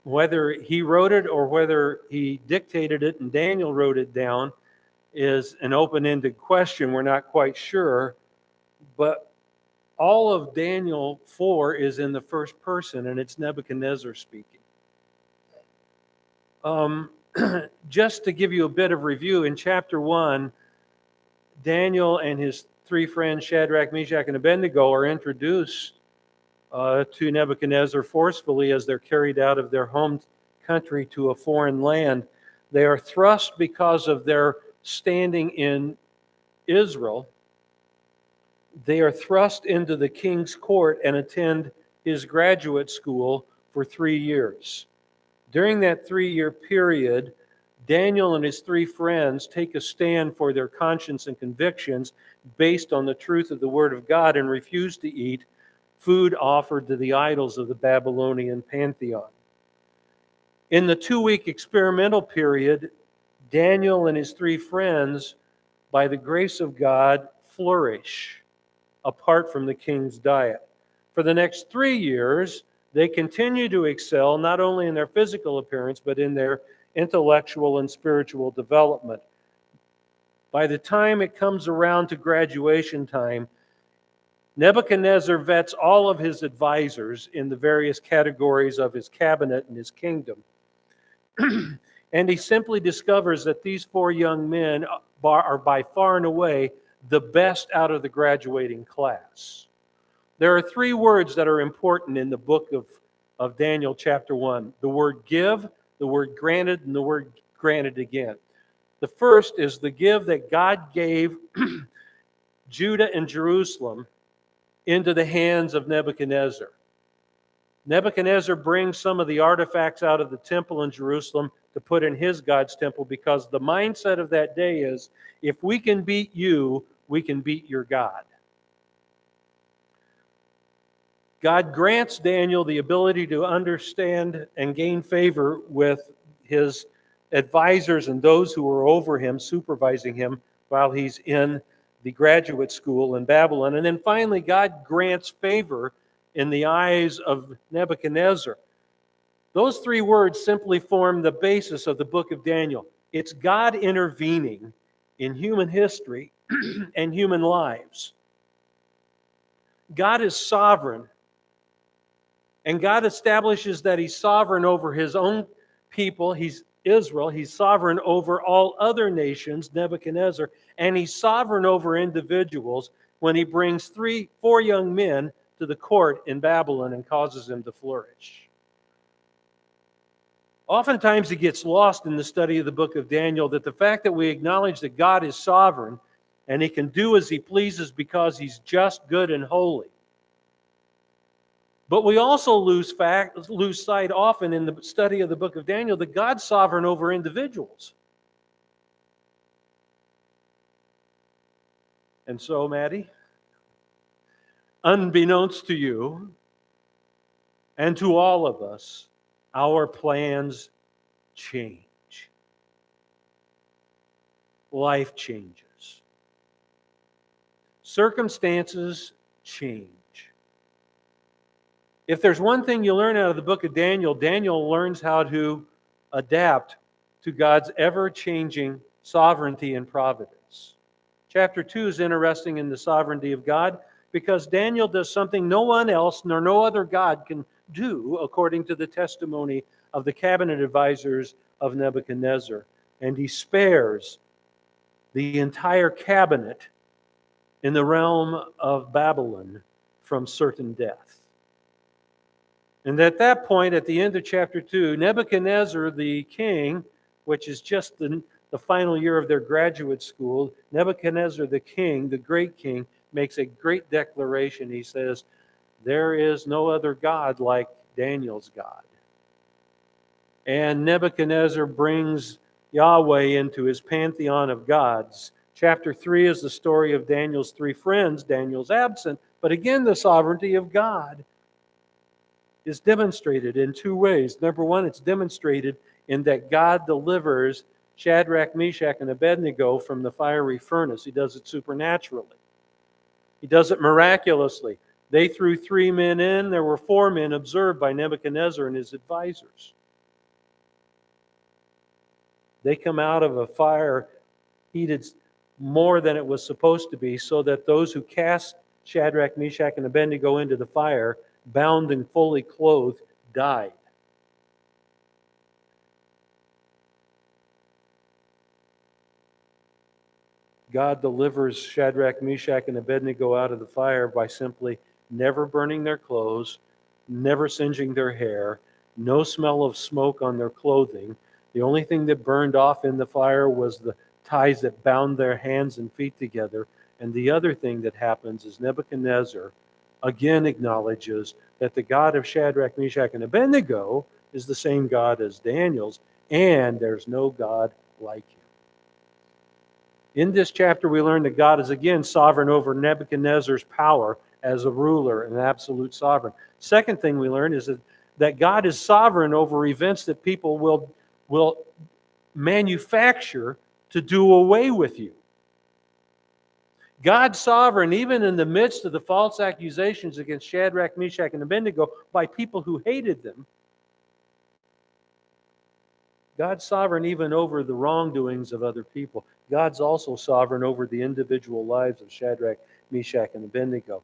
Whether he wrote it or whether he dictated it and Daniel wrote it down is an open-ended question. We're not quite sure. But all of Daniel 4 is in the first person, and it's Nebuchadnezzar speaking. Just to give you a bit of review, in chapter 1, Daniel and his 3 friends, Shadrach, Meshach, and Abednego, are introduced to Nebuchadnezzar forcefully as they're carried out of their home country to a foreign land. They are thrust because of their standing in Israel. They are thrust into the king's court and attend his graduate school for 3 years. During that 3-year period, Daniel and his 3 friends take a stand for their conscience and convictions based on the truth of the Word of God and refuse to eat food offered to the idols of the Babylonian pantheon. In the 2-week experimental period, Daniel and his 3 friends, by the grace of God, flourish apart from the king's diet. For the next 3 years, they continue to excel not only in their physical appearance, but in their intellectual and spiritual development. By the time it comes around to graduation time, Nebuchadnezzar vets all of his advisors in the various categories of his cabinet and his kingdom. And he simply discovers that these 4 young men are by far and away the best out of the graduating class. There are 3 words that are important in the book of Daniel chapter 1. The word give, the word granted, and the word granted again. The first is the give that God gave Judah and Jerusalem into the hands of Nebuchadnezzar. Nebuchadnezzar brings some of the artifacts out of the temple in Jerusalem to put in his God's temple because the mindset of that day is, if we can beat you, we can beat your God. God grants Daniel the ability to understand and gain favor with his advisors and those who were over him, supervising him while he's in the graduate school in Babylon. And then finally, God grants favor in the eyes of Nebuchadnezzar. Those three words simply form the basis of the book of Daniel. It's God intervening in human history and human lives. God is sovereign, and God establishes that He's sovereign over His own people. He's Israel. He's sovereign over all other nations, Nebuchadnezzar, and He's sovereign over individuals when He brings 4 young men to the court in Babylon and causes them to flourish. Oftentimes it gets lost in the study of the book of Daniel that the fact that we acknowledge that God is sovereign and He can do as He pleases because He's just, good, and holy. But we also lose sight often in the study of the book of Daniel that God's sovereign over individuals. And so, Maddie, unbeknownst to you and to all of us, our plans change. Life changes. Circumstances change. If there's one thing you learn out of the book of Daniel, Daniel learns how to adapt to God's ever-changing sovereignty and providence. Chapter 2 is interesting in the sovereignty of God because Daniel does something no one else nor no other God can do, according to the testimony of the cabinet advisors of Nebuchadnezzar. And he spares the entire cabinet in the realm of Babylon from certain death. And at that point, at the end of chapter 2, Nebuchadnezzar the king, which is just the final year of their graduate school, Nebuchadnezzar the king, the great king, makes a great declaration. He says, there is no other God like Daniel's God. And Nebuchadnezzar brings Yahweh into his pantheon of gods. Chapter 3 is the story of Daniel's 3 friends. Daniel's absent, but again, the sovereignty of God is demonstrated in 2 ways. Number one, it's demonstrated in that God delivers Shadrach, Meshach, and Abednego from the fiery furnace. He does it supernaturally. He does it miraculously. They threw 3 men in. There were 4 men observed by Nebuchadnezzar and his advisors. They come out of a fire heated more than it was supposed to be, so that those who cast Shadrach, Meshach, and Abednego into the fire, bound and fully clothed, died. God delivers Shadrach, Meshach, and Abednego out of the fire by simply never burning their clothes, never singeing their hair, no smell of smoke on their clothing. The only thing that burned off in the fire was the ties that bound their hands and feet together. And the other thing that happens is Nebuchadnezzar again acknowledges that the God of Shadrach, Meshach, and Abednego is the same God as Daniel's, and there's no God like him. In this chapter, we learn that God is again sovereign over Nebuchadnezzar's power as a ruler and absolute sovereign. Second thing we learn is that God is sovereign over events that people will manufacture to do away with you. God's sovereign even in the midst of the false accusations against Shadrach, Meshach, and Abednego by people who hated them. God's sovereign even over the wrongdoings of other people. God's also sovereign over the individual lives of Shadrach, Meshach, and Abednego,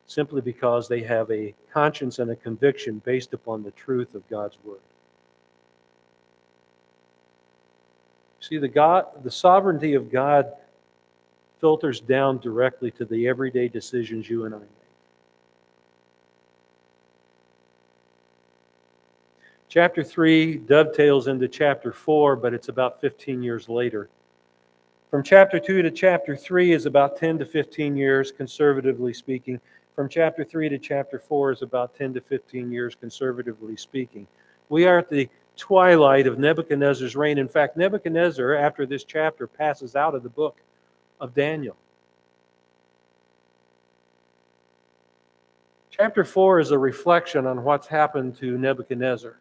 simply because they have a conscience and a conviction based upon the truth of God's word. See, the sovereignty of God filters down directly to the everyday decisions you and I make. Chapter 3 dovetails into chapter 4, but it's about 15 years later. From chapter 2 to chapter 3 is about 10 to 15 years, conservatively speaking. From chapter 3 to chapter 4 is about 10 to 15 years, conservatively speaking. We are at the twilight of Nebuchadnezzar's reign. In fact, Nebuchadnezzar, after this chapter, passes out of the book of Daniel. Chapter 4 is a reflection on what's happened to Nebuchadnezzar.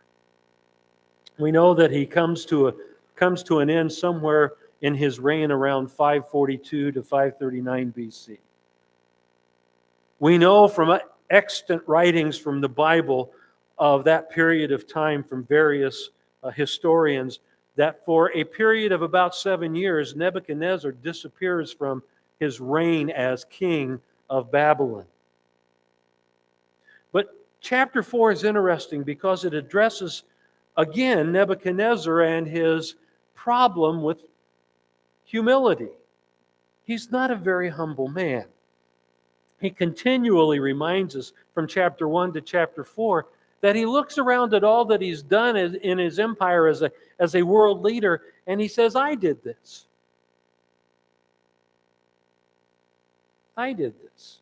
We know that he comes to comes to an end somewhere in his reign around 542 to 539 BC. We know from extant writings from the Bible of that period of time from various historians that for a period of about 7 years, Nebuchadnezzar disappears from his reign as king of Babylon. But chapter 4 is interesting because it addresses again Nebuchadnezzar and his problem with humility. He's not a very humble man. He continually reminds us from chapter 1 to chapter 4 that he looks around at all that he's done in his empire as a world leader, and he says, I did this. I did this.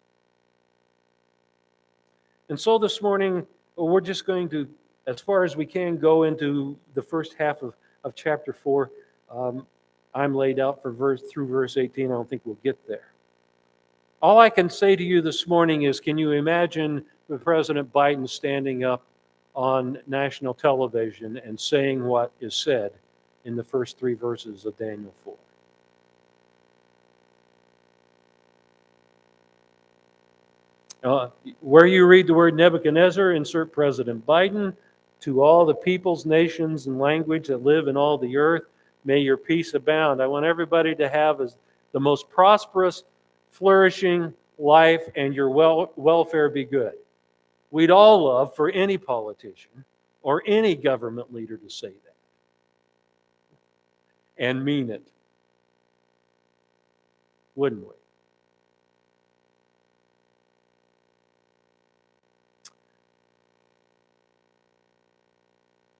And so this morning, we're just going to, as far as we can, go into the first half of chapter 4. I'm laid out for through verse 18. I don't think we'll get there. All I can say to you this morning is, can you imagine President Biden standing up on national television and saying what is said in the first 3 verses of Daniel 4? Where you read the word Nebuchadnezzar, insert President Biden. To all the peoples, nations, and language that live in all the earth, may your peace abound. I want everybody to have the most prosperous, flourishing life, and your welfare be good. We'd all love for any politician or any government leader to say that and mean it, wouldn't we?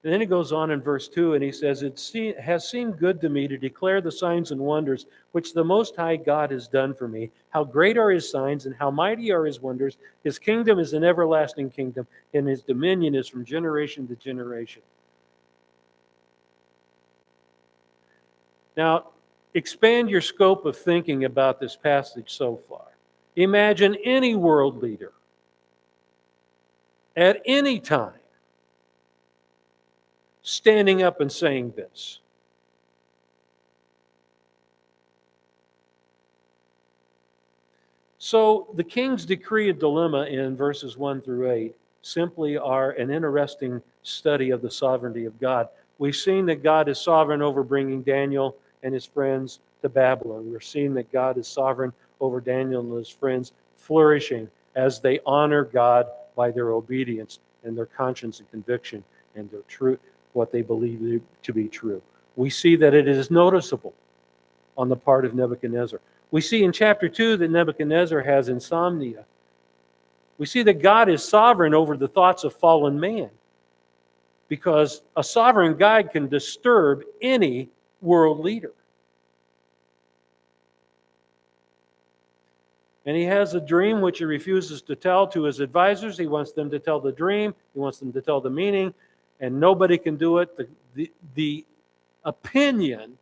And then he goes on in verse 2 and he says, It has seemed good to me to declare the signs and wonders which the Most High God has done for me. How great are his signs and how mighty are his wonders. His kingdom is an everlasting kingdom, and his dominion is from generation to generation. Now, expand your scope of thinking about this passage so far. Imagine any world leader at any time standing up and saying this. So the king's decree and dilemma in verses 1 through 8 simply are an interesting study of the sovereignty of God. We've seen that God is sovereign over bringing Daniel and his friends to Babylon. We're seeing that God is sovereign over Daniel and his friends flourishing as they honor God by their obedience and their conscience and conviction and their truth, what they believe to be true. We see that it is noticeable on the part of Nebuchadnezzar. We see in chapter 2 that Nebuchadnezzar has insomnia. We see that God is sovereign over the thoughts of fallen man, because a sovereign God can disturb any world leader. And he has a dream which he refuses to tell to his advisors. He wants them to tell the dream. He wants them to tell the meaning. And nobody can do it. The opinion,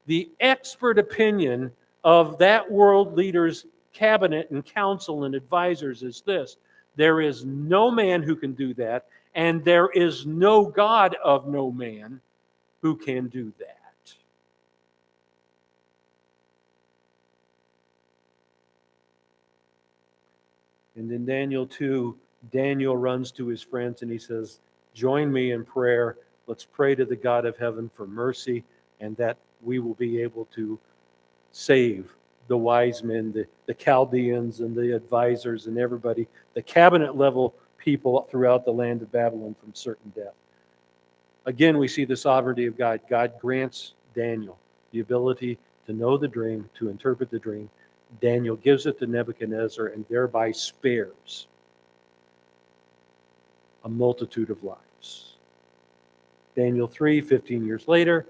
the expert opinion of that world leader's cabinet and council and advisors is this: there is no man who can do that, and there is no God of no man who can do that. And in Daniel 2, Daniel runs to his friends and he says, join me in prayer. Let's pray to the God of heaven for mercy, and that we will be able to save the wise men, the Chaldeans and the advisors and everybody, the cabinet level people throughout the land of Babylon from certain death. Again, we see the sovereignty of God. God grants Daniel the ability to know the dream, to interpret the dream. Daniel gives it to Nebuchadnezzar and thereby spares a multitude of lives. Daniel 3, 15 years later,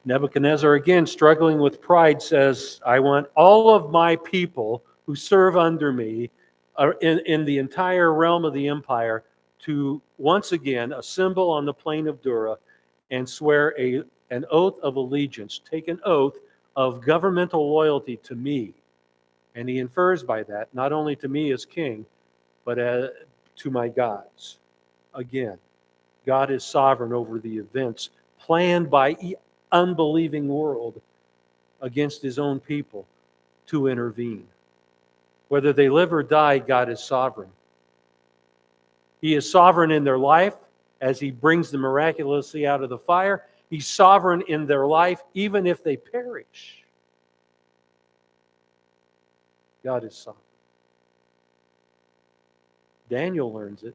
Nebuchadnezzar, again struggling with pride, says, I want all of my people who serve under me in the entire realm of the empire to once again assemble on the plain of Dura and swear an oath of allegiance, take an oath of governmental loyalty to me. And he infers by that, not only to me as king, but to my gods. Again, God is sovereign over the events planned by unbelieving world against his own people to intervene. Whether they live or die, God is sovereign. He is sovereign in their life as he brings them miraculously out of the fire. He's sovereign in their life even if they perish. God is sovereign. Daniel learns it.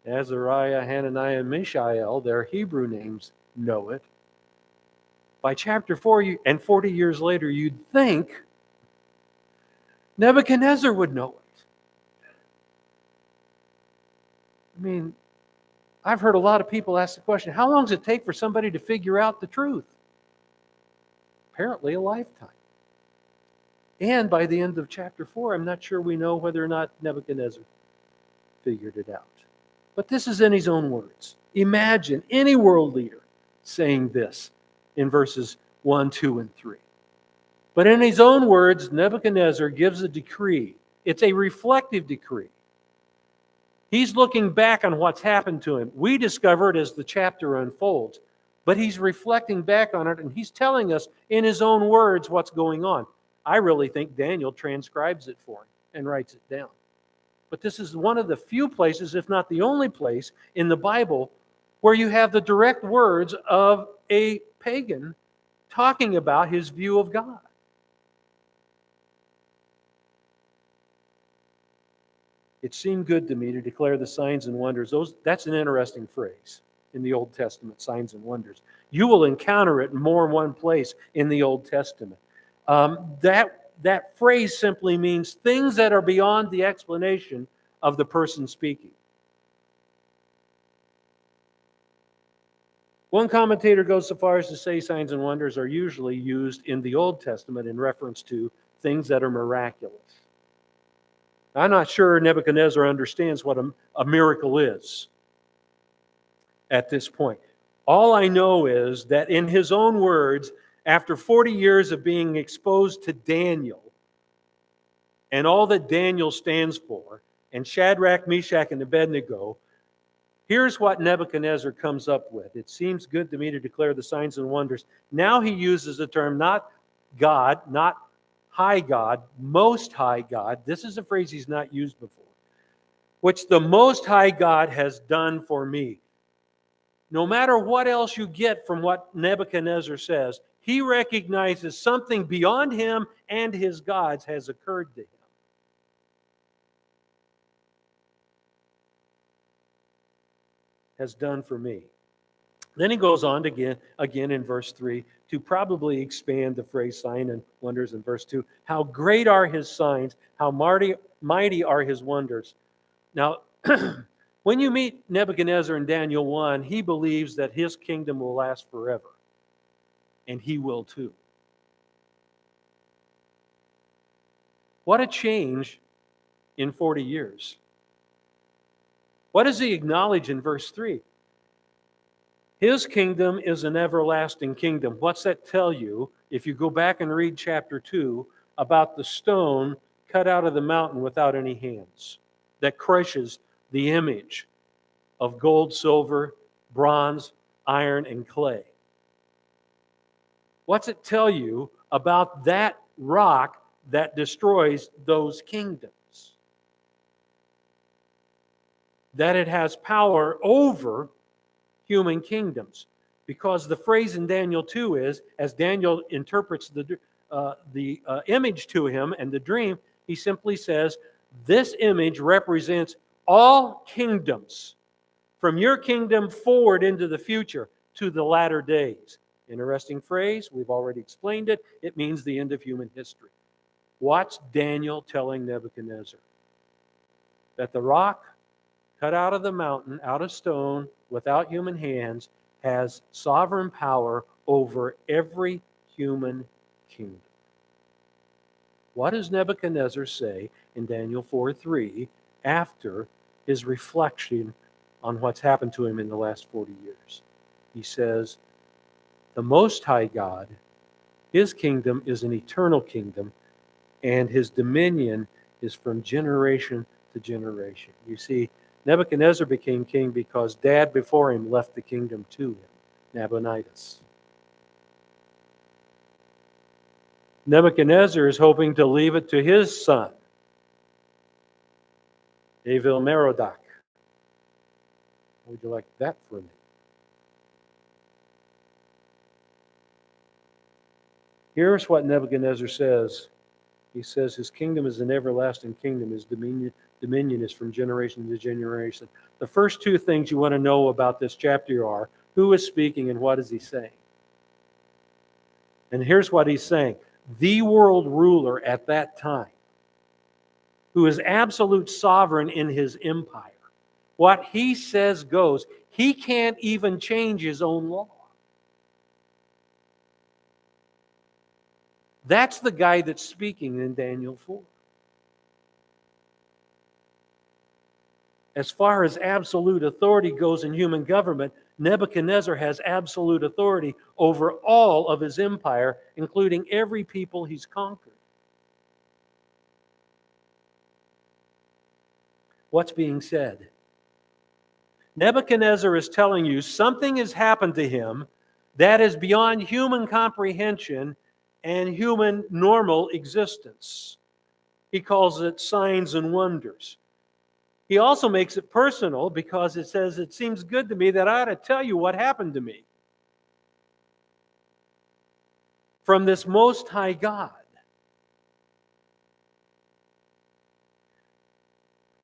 Azariah, Hananiah, and Mishael, their Hebrew names, know it. By chapter 4 and 40 years later, you'd think Nebuchadnezzar would know it. I mean, I've heard a lot of people ask the question, how long does it take for somebody to figure out the truth? Apparently a lifetime. And by the end of chapter 4, I'm not sure we know whether or not Nebuchadnezzar figured it out. But this is in his own words. Imagine any world leader saying this in verses 1, 2, and 3. But in his own words, Nebuchadnezzar gives a decree. It's a reflective decree. He's looking back on what's happened to him. We discover it as the chapter unfolds. But he's reflecting back on it, and he's telling us in his own words what's going on. I really think Daniel transcribes it for him and writes it down. But this is one of the few places, if not the only place, in the Bible where you have the direct words of a pagan talking about his view of God. It seemed good to me to declare the signs and wonders. That's an interesting phrase in the Old Testament, signs and wonders. You will encounter it in more than one place in the Old Testament. That phrase simply means things that are beyond the explanation of the person speaking. One commentator goes so far as to say signs and wonders are usually used in the Old Testament in reference to things that are miraculous. I'm not sure Nebuchadnezzar understands what a miracle is at this point. All I know is that in his own words, after 40 years of being exposed to Daniel and all that Daniel stands for, and Shadrach, Meshach, and Abednego, here's what Nebuchadnezzar comes up with. It seems good to me to declare the signs and wonders. Now he uses the term not God, not high God, most high God. This is a phrase he's not used before. Which the most high God has done for me. No matter what else you get from what Nebuchadnezzar says, he recognizes something beyond him and his gods has occurred to him. Has done for me. Then he goes on to again in verse 3 to probably expand the phrase sign and wonders in verse 2. How great are his signs, how mighty are his wonders. Now, when you meet Nebuchadnezzar in Daniel 1, he believes that his kingdom will last forever. And he will too. What a change in 40 years. What does he acknowledge in verse 3? His kingdom is an everlasting kingdom. What's that tell you if you go back and read chapter 2 about the stone cut out of the mountain without any hands that crushes the image of gold, silver, bronze, iron, and clay? What's it tell you about that rock that destroys those kingdoms? That it has power over human kingdoms. Because the phrase in Daniel 2 is, as Daniel interprets the image to him and the dream, he simply says, this image represents all kingdoms from your kingdom forward into the future to the latter days. Interesting phrase. We've already explained it. It means the end of human history. What's Daniel telling Nebuchadnezzar? That the rock cut out of the mountain, out of stone, without human hands, has sovereign power over every human kingdom. What does Nebuchadnezzar say in Daniel 4:3 after his reflection on what's happened to him in the last 40 years? He says, the Most High God, his kingdom is an eternal kingdom, and his dominion is from generation to generation. You see, Nebuchadnezzar became king because dad before him left the kingdom to him, Nabonidus. Nebuchadnezzar is hoping to leave it to his son, Evil Merodach. How would you like that for me? Here's what Nebuchadnezzar says. He says his kingdom is an everlasting kingdom. His dominion is from generation to generation. The first two things you want to know about this chapter are who is speaking and what is he saying. And here's what he's saying. The world ruler at that time, who is absolute sovereign in his empire, what he says goes. He can't even change his own law. That's the guy that's speaking in Daniel 4. As far as absolute authority goes in human government, Nebuchadnezzar has absolute authority over all of his empire, including every people he's conquered. What's being said? Nebuchadnezzar is telling you something has happened to him that is beyond human comprehension and human normal existence. He calls it signs and wonders. He also makes it personal because it says, it seems good to me that I ought to tell you what happened to me from this Most High God.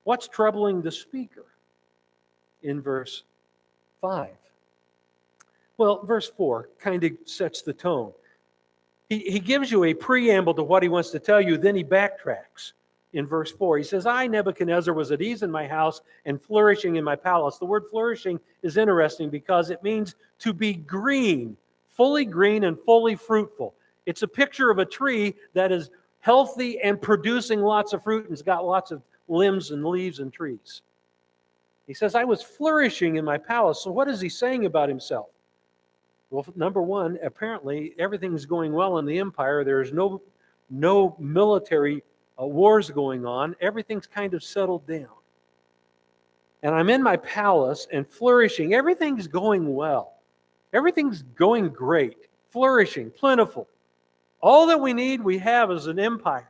What's troubling the speaker in verse 5? Well, verse 4 kind of sets the tone. He gives you a preamble to what he wants to tell you, then he backtracks in verse 4. He says, I, Nebuchadnezzar, was at ease in my house and flourishing in my palace. The word flourishing is interesting because it means to be green and fully fruitful. It's a picture of a tree that is healthy and producing lots of fruit and it's got lots of limbs and leaves and trees. He says, I was flourishing in my palace. So what is he saying about himself? Well, number one, apparently everything's going well in the empire. There's no military wars going on. Everything's kind of settled down. And I'm in my palace and flourishing. Everything's going well. Everything's going great, flourishing, plentiful. All that we need, we have as an empire.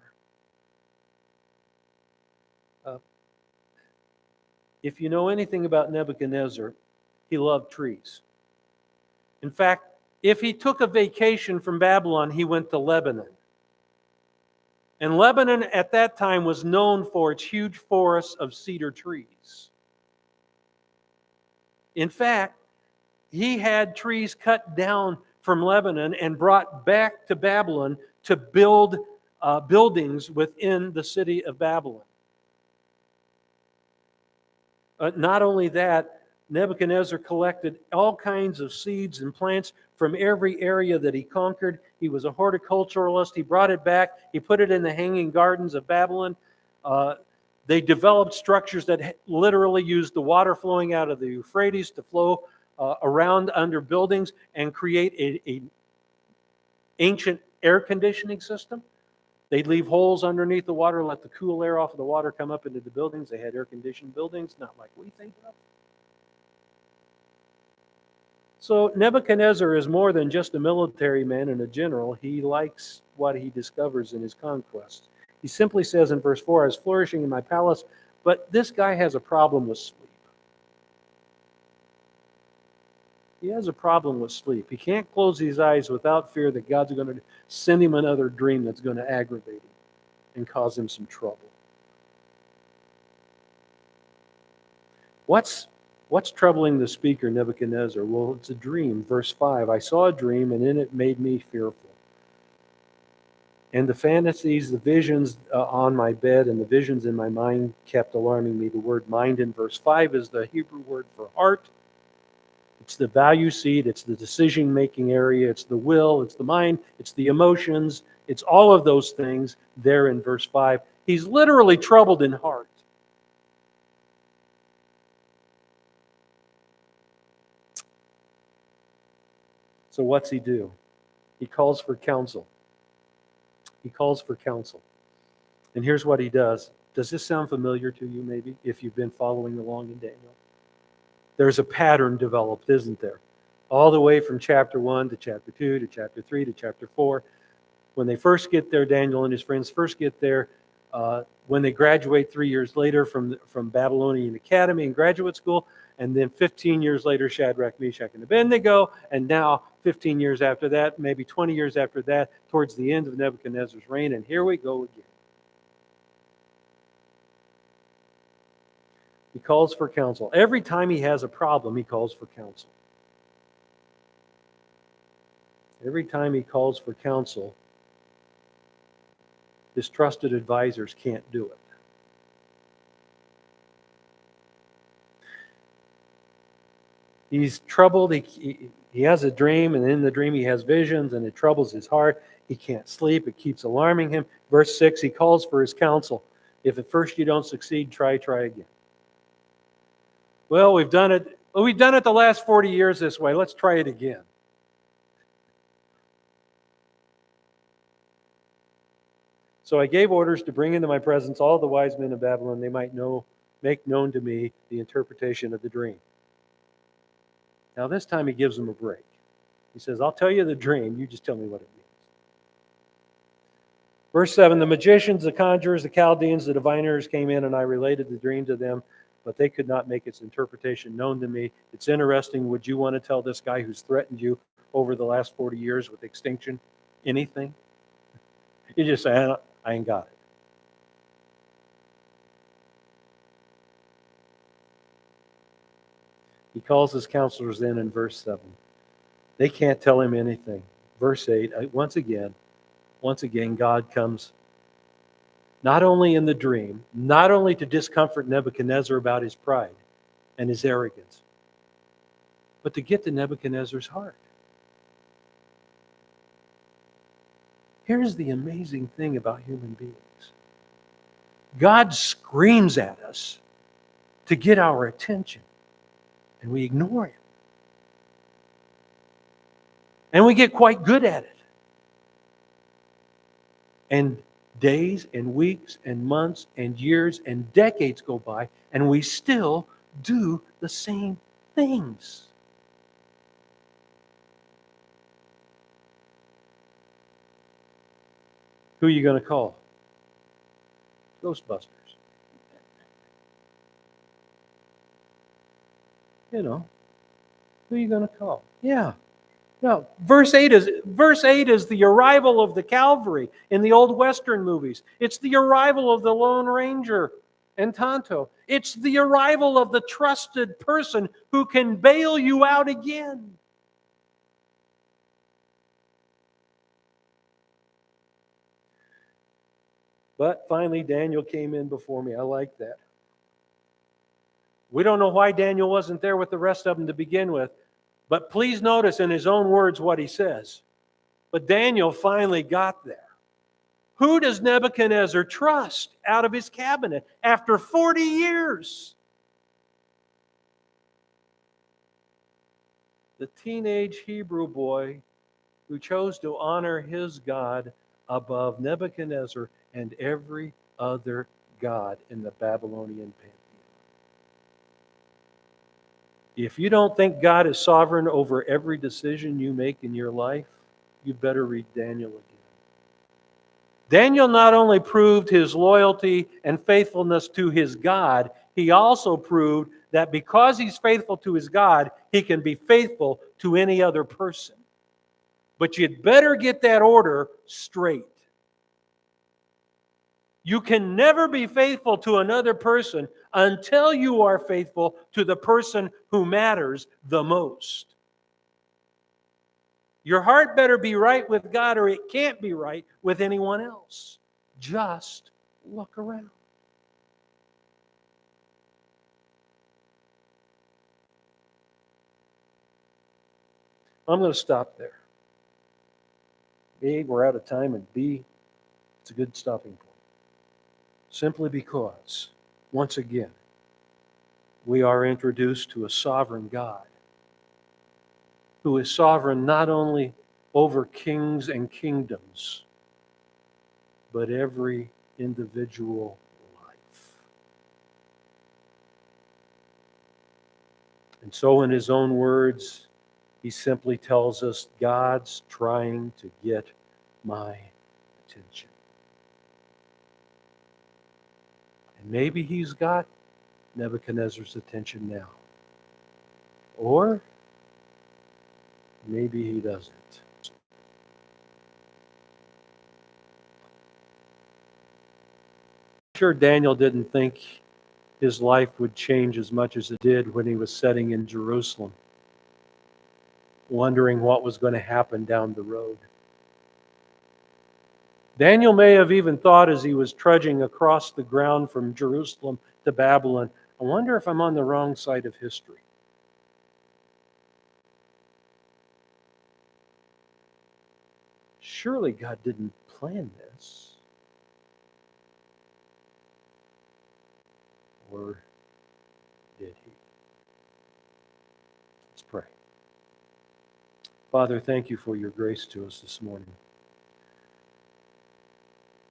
If you know anything about Nebuchadnezzar, he loved trees. In fact, if he took a vacation from Babylon, he went to Lebanon. And Lebanon at that time was known for its huge forests of cedar trees. In fact, he had trees cut down from Lebanon and brought back to Babylon to build buildings within the city of Babylon. Not only that, Nebuchadnezzar collected all kinds of seeds and plants from every area that he conquered. He was a horticulturalist. He brought it back. He put it in the hanging gardens of Babylon. They developed structures that literally used the water flowing out of the Euphrates to flow around under buildings and create an ancient air conditioning system. They'd leave holes underneath the water, let the cool air off of the water come up into the buildings. They had air-conditioned buildings, not like we think of. So Nebuchadnezzar is more than just a military man and a general. He likes what he discovers in his conquests. He simply says in verse 4, I was flourishing in my palace, but this guy has a problem with sleep. He has a problem with sleep. He can't close his eyes without fear that God's going to send him another dream that's going to aggravate him and cause him some trouble. What's troubling the speaker, Nebuchadnezzar? Well, it's a dream. Verse 5, I saw a dream, and in it made me fearful. And the fantasies, the visions on my bed, and the visions in my mind kept alarming me. The word mind in verse 5 is the Hebrew word for heart. It's the value seat, it's the decision-making area, it's the will, it's the mind, it's the emotions, it's all of those things there in verse 5. He's literally troubled in heart. So what's he do? He calls for counsel. He calls for counsel. And here's what he does. Does this sound familiar to you, maybe, if you've been following along in Daniel? There's a pattern developed, isn't there? All the way from chapter 1 to chapter 2 to chapter 3 to chapter 4. When they first get there, Daniel and his friends first get there. When they graduate 3 years later from Babylonian Academy and graduate school, and then 15 years later, Shadrach, Meshach, and Abednego, and now 15 years after that, maybe 20 years after that, towards the end of Nebuchadnezzar's reign, and here we go again. He calls for counsel. Every time he has a problem, he calls for counsel. Every time he calls for counsel, his trusted advisors can't do it. He's troubled. He has a dream, and in the dream he has visions, and it troubles his heart. He can't sleep. It keeps alarming him. Verse 6, he calls for his counsel. If at first you don't succeed, try again. Well, we've done it. Well, we've done it the last 40 years this way. Let's try it again. So I gave orders to bring into my presence all the wise men of Babylon. They might make known to me the interpretation of the dream. Now this time he gives them a break. He says, I'll tell you the dream. You just tell me what it means. Verse 7, the magicians, the conjurers, the Chaldeans, the diviners came in, and I related the dream to them, but they could not make its interpretation known to me. It's interesting. Would you want to tell this guy who's threatened you over the last 40 years with extinction anything? You just say, I ain't got it. He calls his counselors in verse 7. They can't tell him anything. Verse 8, once again, God comes not only in the dream, not only to discomfort Nebuchadnezzar about his pride and his arrogance, but to get to Nebuchadnezzar's heart. Here's the amazing thing about human beings. God screams at us to get our attention, and we ignore him. And we get quite good at it. And days and weeks and months and years and decades go by, and we still do the same things. Who are you going to call? Ghostbusters. You know, who are you going to call? Yeah. No, verse 8 is the arrival of the Calvary in the old Western movies. It's the arrival of the Lone Ranger and Tonto. It's the arrival of the trusted person who can bail you out again. But finally, Daniel came in before me. I like that. We don't know why Daniel wasn't there with the rest of them to begin with, but please notice in his own words what he says. But Daniel finally got there. Who does Nebuchadnezzar trust out of his cabinet after 40 years? The teenage Hebrew boy who chose to honor his God above Nebuchadnezzar and every other god in the Babylonian pantheon. If you don't think God is sovereign over every decision you make in your life, you better read Daniel again. Daniel not only proved his loyalty and faithfulness to his God, he also proved that because he's faithful to his God, he can be faithful to any other person. But you'd better get that order straight. You can never be faithful to another person until you are faithful to the person who matters the most. Your heart better be right with God, or it can't be right with anyone else. Just look around. I'm going to stop there. A, we're out of time, and B, it's a good stopping point. Simply because, once again, we are introduced to a sovereign God who is sovereign not only over kings and kingdoms, but every individual life. And so in his own words, he simply tells us, God's trying to get my attention. And maybe he's got Nebuchadnezzar's attention now. Or maybe he doesn't. I'm sure Daniel didn't think his life would change as much as it did when he was sitting in Jerusalem, wondering what was going to happen down the road. Daniel may have even thought as he was trudging across the ground from Jerusalem to Babylon, I wonder if I'm on the wrong side of history. Surely God didn't plan this. Or did he? Let's pray. Father, thank you for your grace to us this morning.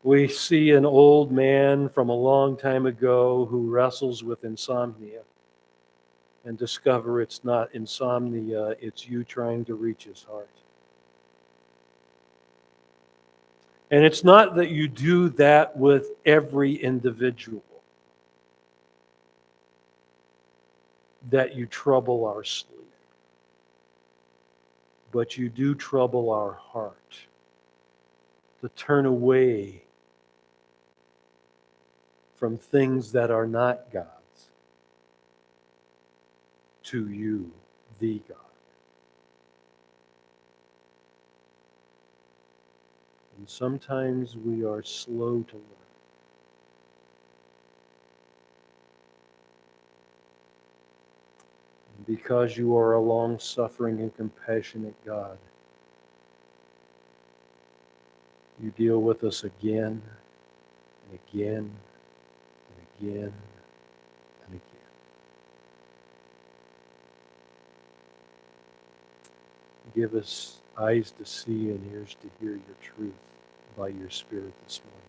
We see an old man from a long time ago who wrestles with insomnia and discover it's not insomnia, it's you trying to reach his heart. And it's not that you do that with every individual, that you trouble our sleep, but you do trouble our heart to turn away from things that are not God's to you, the God. And sometimes we are slow to learn. And because you are a long-suffering and compassionate God, you deal with us again and again and again and again. Give us eyes to see and ears to hear your truth by your Spirit this morning.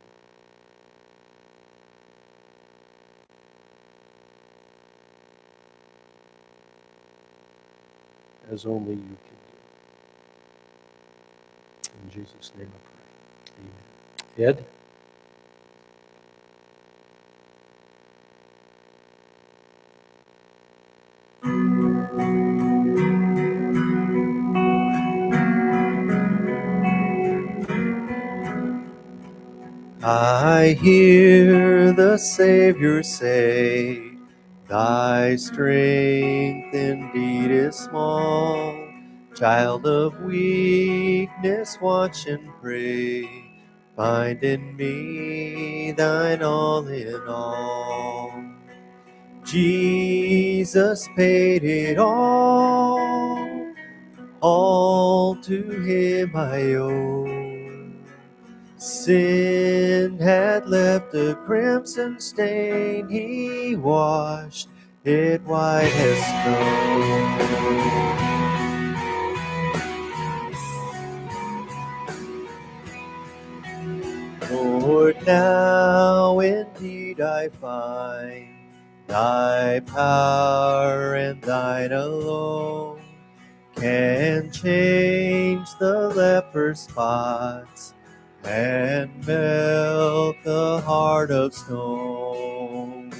As only you can do. In Jesus' name I pray. Amen. Ed? I hear the Savior say, Thy strength indeed is small. Child of weakness, watch and pray. Find in me thine all in all. Jesus paid it all to him I owe. Sin had left a crimson stain, he washed it white as snow. Lord, now indeed I find thy power and thine alone can change the leper's spots and melt the heart of stone.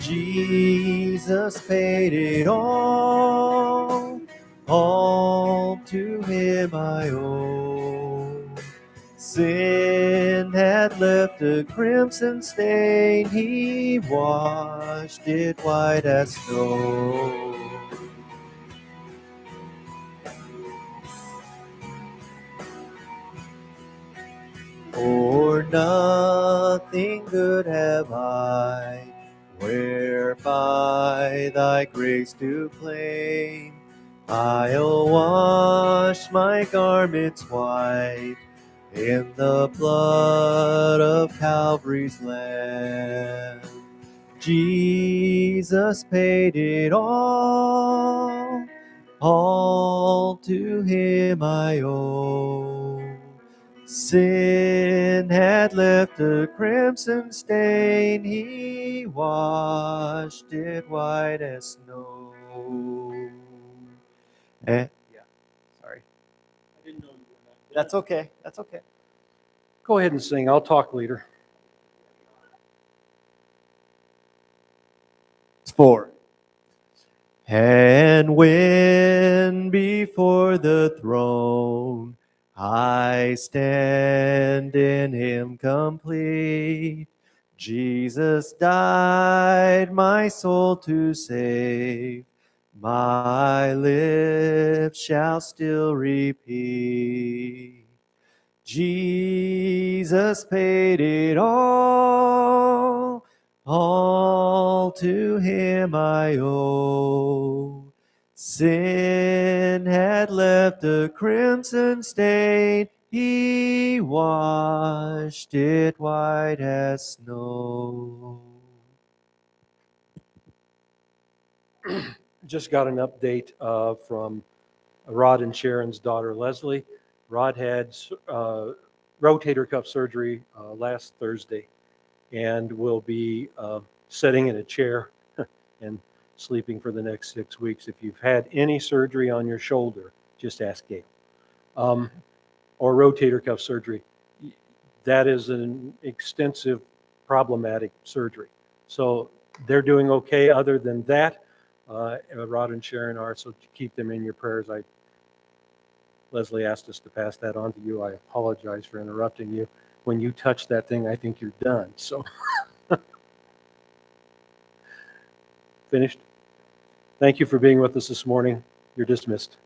Jesus paid it all to him I owe. Sin had left a crimson stain, he washed it white as snow. For nothing good have I, whereby thy grace to claim. I'll wash my garments white in the blood of Calvary's Lamb. Jesus paid it all to him I owe. Sin had left a crimson stain, he washed it white as snow. Eh, yeah, sorry. That's okay. That's okay. Go ahead and sing. I'll talk later. It's 4. And when before the throne I stand in him complete, Jesus died my soul to save. My lips shall still repeat, Jesus paid it all to him I owe. Sin had left a crimson stain, he washed it white as snow. Just got an update from Rod and Sharon's daughter, Leslie. Rod had rotator cuff surgery last Thursday and will be sitting in a chair and sleeping for the next 6 weeks. If you've had any surgery on your shoulder, just ask Gail. Or rotator cuff surgery. That is an extensive, problematic surgery. So they're doing okay other than that. Rod and Sharon are, so keep them in your prayers. Leslie asked us to pass that on to you. I apologize for interrupting you. When you touch that thing, I think you're done. So, finished? Thank you for being with us this morning. You're dismissed.